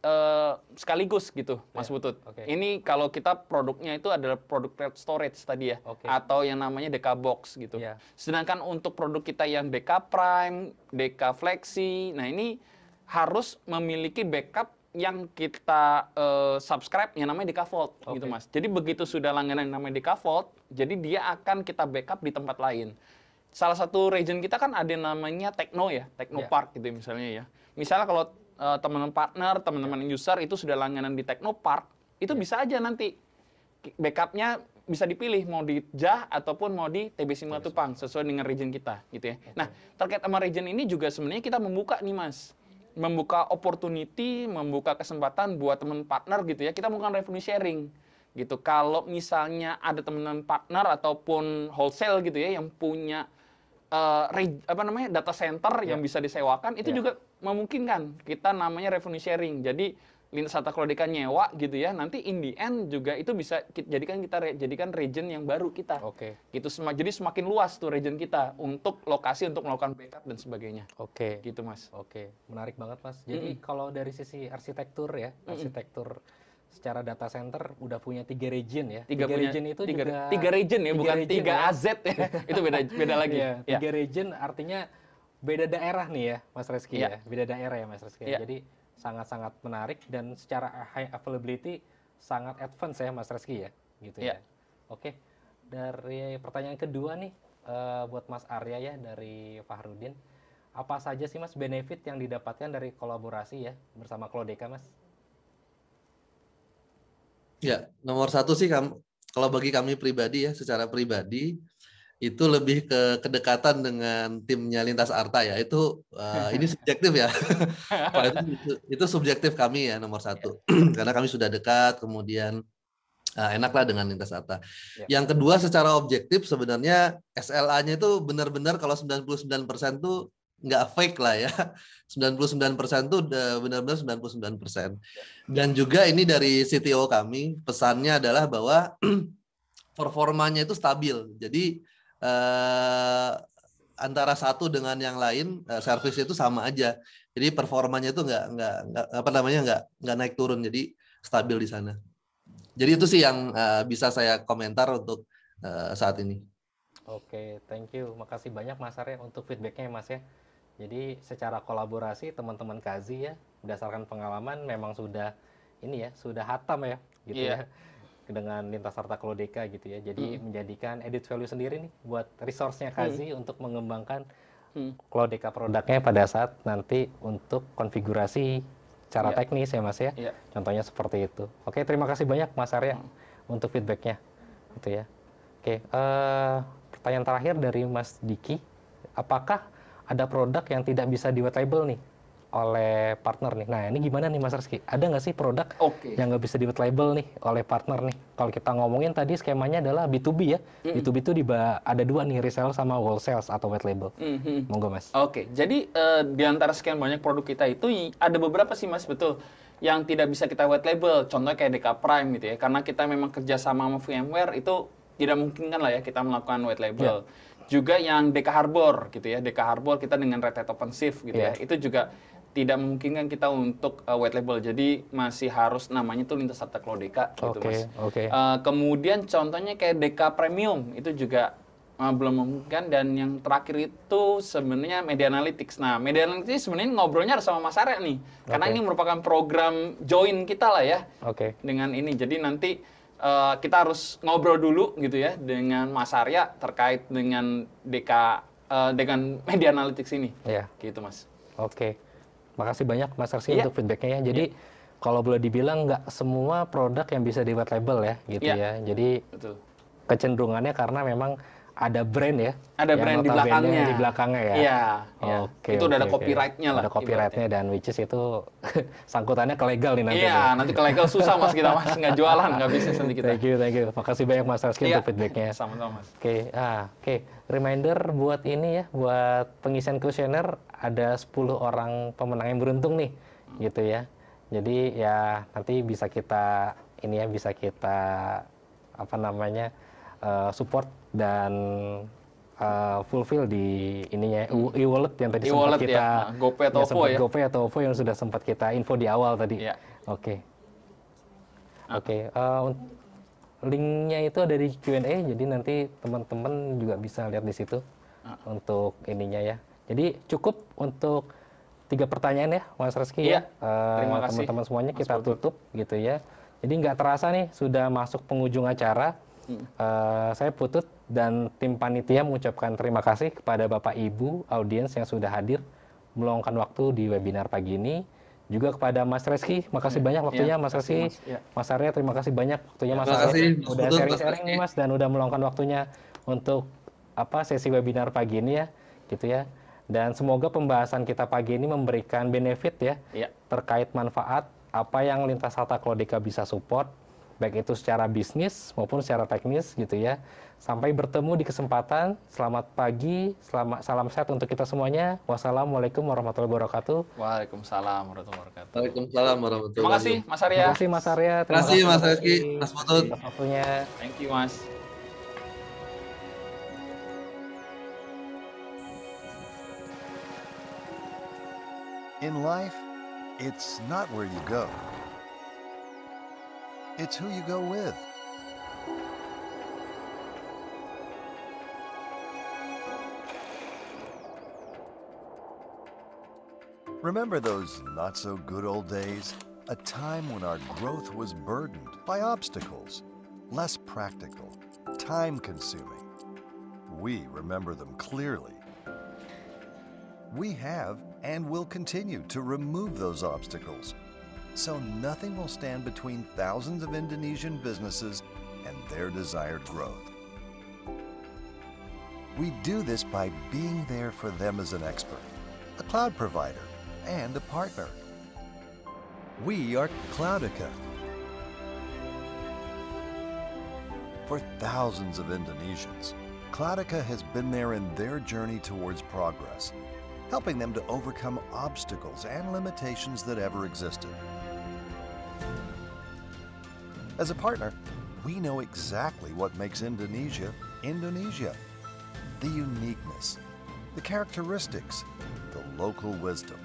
sekaligus gitu, Mas Ya, Putut. oke. Ini kalau kita produknya itu adalah produk cloud storage tadi ya, Oke. atau yang namanya Deka Box gitu. Ya. Sedangkan untuk produk kita yang Deka Prime, Deka Flexi, nah ini harus memiliki backup yang kita subscribe yang namanya Deka Vault gitu Oke. Mas. Jadi begitu sudah langganan yang namanya Deka Vault, jadi dia akan kita backup di tempat lain. Salah satu region kita kan ada yang namanya Techno ya, Techno Ya. Park gitu misalnya ya. Misalnya kalau teman-teman partner, teman-teman user itu sudah langganan di Techno Park, itu bisa aja nanti backupnya bisa dipilih mau di JAH ataupun mau di TB Simatupang sesuai dengan region kita gitu ya. Nah, terkait sama region ini juga sebenarnya kita membuka nih Mas. Membuka opportunity, membuka kesempatan buat teman partner gitu ya. Kita melakukan revenue sharing gitu. Kalau misalnya ada teman partner ataupun wholesale gitu ya yang punya data center yang bisa disewakan, itu juga memungkinkan kita namanya revenue sharing. Jadi Lintas Harta Cloud Deka nyewa gitu ya, nanti in the end juga itu bisa kita jadikan region yang baru kita. Oke. Gitu, jadi semakin luas tuh region kita untuk lokasi untuk melakukan backup dan sebagainya. Oke. Gitu Mas. Oke, menarik banget Mas. Jadi kalau dari sisi arsitektur ya, arsitektur secara data center udah punya 3 region ya. Tiga punya- region itu tiga, juga tiga region ya, bukan region 3 ya. AZ ya. Itu beda lagi. Iya, Ya. 3 region artinya beda daerah nih ya, Mas Reski Iya. ya. Beda daerah ya Mas Reski. Iya. Jadi sangat-sangat menarik dan secara high availability sangat advance ya Mas Reski ya, gitu Iya. ya. Oke. Dari pertanyaan kedua nih buat Mas Arya ya dari Fahrudin. Apa saja sih Mas benefit yang didapatkan dari kolaborasi ya bersama Cloud Deka Mas? Ya, nomor satu sih kalau bagi kami pribadi ya, secara pribadi itu lebih ke kedekatan dengan timnya Lintas Arta ya. Itu ini subjektif ya. Kalau itu subjektif kami ya nomor satu. Karena kami sudah dekat, kemudian enaklah dengan Lintas Arta. Ya. Yang kedua secara objektif sebenarnya SLA-nya itu benar-benar kalau 99% tuh nggak fake lah ya. 99% tuh benar-benar 99%. Dan juga ini dari CTO kami, pesannya adalah bahwa performanya itu stabil. Jadi antara satu dengan yang lain service itu sama aja. Jadi performanya itu nggak naik turun. Jadi stabil di sana. Jadi itu sih yang bisa saya komentar untuk saat ini. Oke, thank you. Makasih banyak Mas Arya untuk feedbacknya Mas ya. Jadi secara kolaborasi teman-teman Kazi ya, berdasarkan pengalaman memang sudah hatam ya, gitu Iya. ya, dengan Lintas Harta Cloud Deka gitu ya. Jadi menjadikan added value sendiri nih buat resource-nya Kazi untuk mengembangkan Cloud Deka produknya pada saat nanti untuk konfigurasi secara Iya. teknis ya Mas ya. Iya. Contohnya seperti itu. Oke, terima kasih banyak Mas Arya untuk feedbacknya, gitu ya. Oke, pertanyaan terakhir dari Mas Diki, apakah ada produk yang tidak bisa di white label nih oleh partner nih. Nah, ini gimana nih Mas Rizky? Ada nggak sih produk Oke. yang nggak bisa di white label nih oleh partner nih? Kalau kita ngomongin tadi skemanya adalah B2B ya. B2B itu ada dua nih, resell sama wholesale atau white label. Monggo Mas. Oke, jadi di antara sekian banyak produk kita itu ada beberapa sih Mas, betul, yang tidak bisa kita white label. Contohnya kayak DK Prime gitu ya, karena kita memang kerja sama VMware, itu tidak mungkin kan lah ya kita melakukan white label. Juga yang DK Harbor gitu ya, DK Harbor kita dengan Red Hat OpenShift gitu ya, itu juga tidak memungkinkan kita untuk white label. Jadi masih harus namanya tuh Lintas Sarta Cloudeka gitu Mas. Kemudian contohnya kayak DK Premium itu juga belum memungkinkan, dan yang terakhir itu sebenarnya Media Analytics. Nah, Media Analytics sebenarnya ngobrolnya harus sama Mas Arya nih, karena ini merupakan program join kita lah ya dengan ini. Jadi nanti kita harus ngobrol dulu gitu ya dengan Mas Arya terkait dengan dengan Media Analytics ini. Gitu Mas. Makasih banyak Mas Rizky untuk feedbacknya ya. Jadi kalau boleh dibilang nggak semua produk yang bisa di white label ya gitu ya. Jadi kecenderungannya karena memang ada brand ya. Ada brand di belakangnya. Di belakangnya ya. Itu udah ada copyright-nya lah. Ada copyright-nya, dan which is itu sangkutannya ke legal nih nanti. Iya, nanti ke legal susah Mas kita Mas, nggak jualan, nggak bisnis nanti kita. Thank you. Makasih banyak Mas Rizky untuk feedbacknya. Sama-sama Mas. Reminder buat ini ya, buat pengisian kuesioner ada 10 orang pemenang yang beruntung nih, gitu ya. Jadi ya nanti bisa kita support dan fulfill di ininya e-wallet yang tadi sempat kita GoPay atau OVO ya. GoPay atau OVO yang sudah sempat kita info di awal tadi. Linknya itu ada di Q&A, jadi nanti teman-teman juga bisa lihat di situ untuk ininya ya. Jadi cukup untuk 3 pertanyaan ya, Mas Rizky ya. Terima kasih teman-teman semuanya, kita tutup gitu ya. Jadi nggak terasa nih sudah masuk penghujung acara. Saya Putut dan tim panitia mengucapkan terima kasih kepada Bapak Ibu audiens yang sudah hadir meluangkan waktu di webinar pagi ini. Juga kepada Mas Rizky, makasih banyak waktunya Mas Rizky. Mas Arya, terima kasih banyak waktunya Mas Arya. Udah sharing-sharing nih Mas, dan udah meluangkan waktunya untuk sesi webinar pagi ini ya, gitu ya. Dan semoga pembahasan kita pagi ini memberikan benefit ya, terkait manfaat apa yang Lintas Sarta Cloudeka bisa support, baik itu secara bisnis maupun secara teknis gitu ya. Sampai bertemu di kesempatan. Selamat pagi, salam sehat untuk kita semuanya. Wassalamualaikum warahmatullahi wabarakatuh. Waalaikumsalam warahmatullahi wabarakatuh. Waalaikumsalam warahmatullahi wabarakatuh. Terima kasih Mas Arya. Terima kasih Mas Arya. Terima kasih Mas Rizky, Mas Putut. Waktunya. Thank you Mas. In life, it's not where you go. It's who you go with. Remember those not-so-good old days? A time when our growth was burdened by obstacles, less practical, time-consuming. We remember them clearly. We have and will continue to remove those obstacles, so nothing will stand between thousands of Indonesian businesses and their desired growth. We do this by being there for them as an expert, a cloud provider, and a partner. We are Cloudeka. For thousands of Indonesians, Cloudeka has been there in their journey towards progress, helping them to overcome obstacles and limitations that ever existed. As a partner, we know exactly what makes Indonesia, Indonesia. The uniqueness, the characteristics, the local wisdom.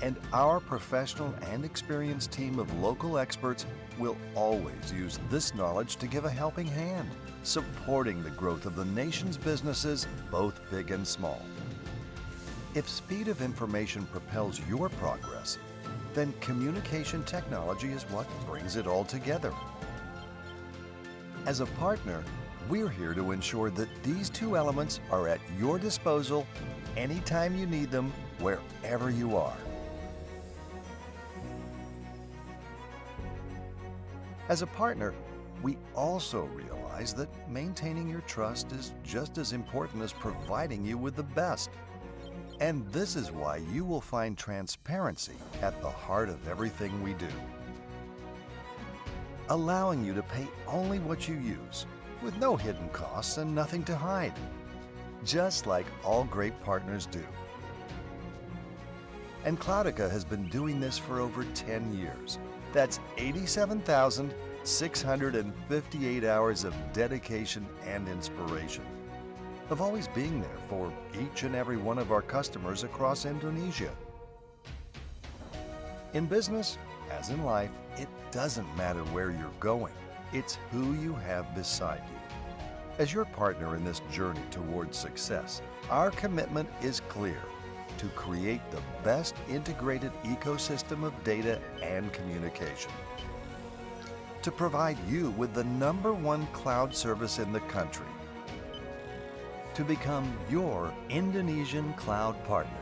And our professional and experienced team of local experts will always use this knowledge to give a helping hand, supporting the growth of the nation's businesses, both big and small. If speed of information propels your progress, then communication technology is what brings it all together. As a partner, we're here to ensure that these two elements are at your disposal anytime you need them, wherever you are. As a partner, we also realize that maintaining your trust is just as important as providing you with the best. And this is why you will find transparency at the heart of everything we do, allowing you to pay only what you use, with no hidden costs and nothing to hide, just like all great partners do. And Cloudica has been doing this for over 10 years. That's 87,658 hours of dedication and inspiration, of always being there for each and every one of our customers across Indonesia. In business, as in life, it doesn't matter where you're going. It's who you have beside you. As your partner in this journey towards success, our commitment is clear: to create the best integrated ecosystem of data and communication, to provide you with the #1 cloud service in the country, to become your Indonesian cloud partner.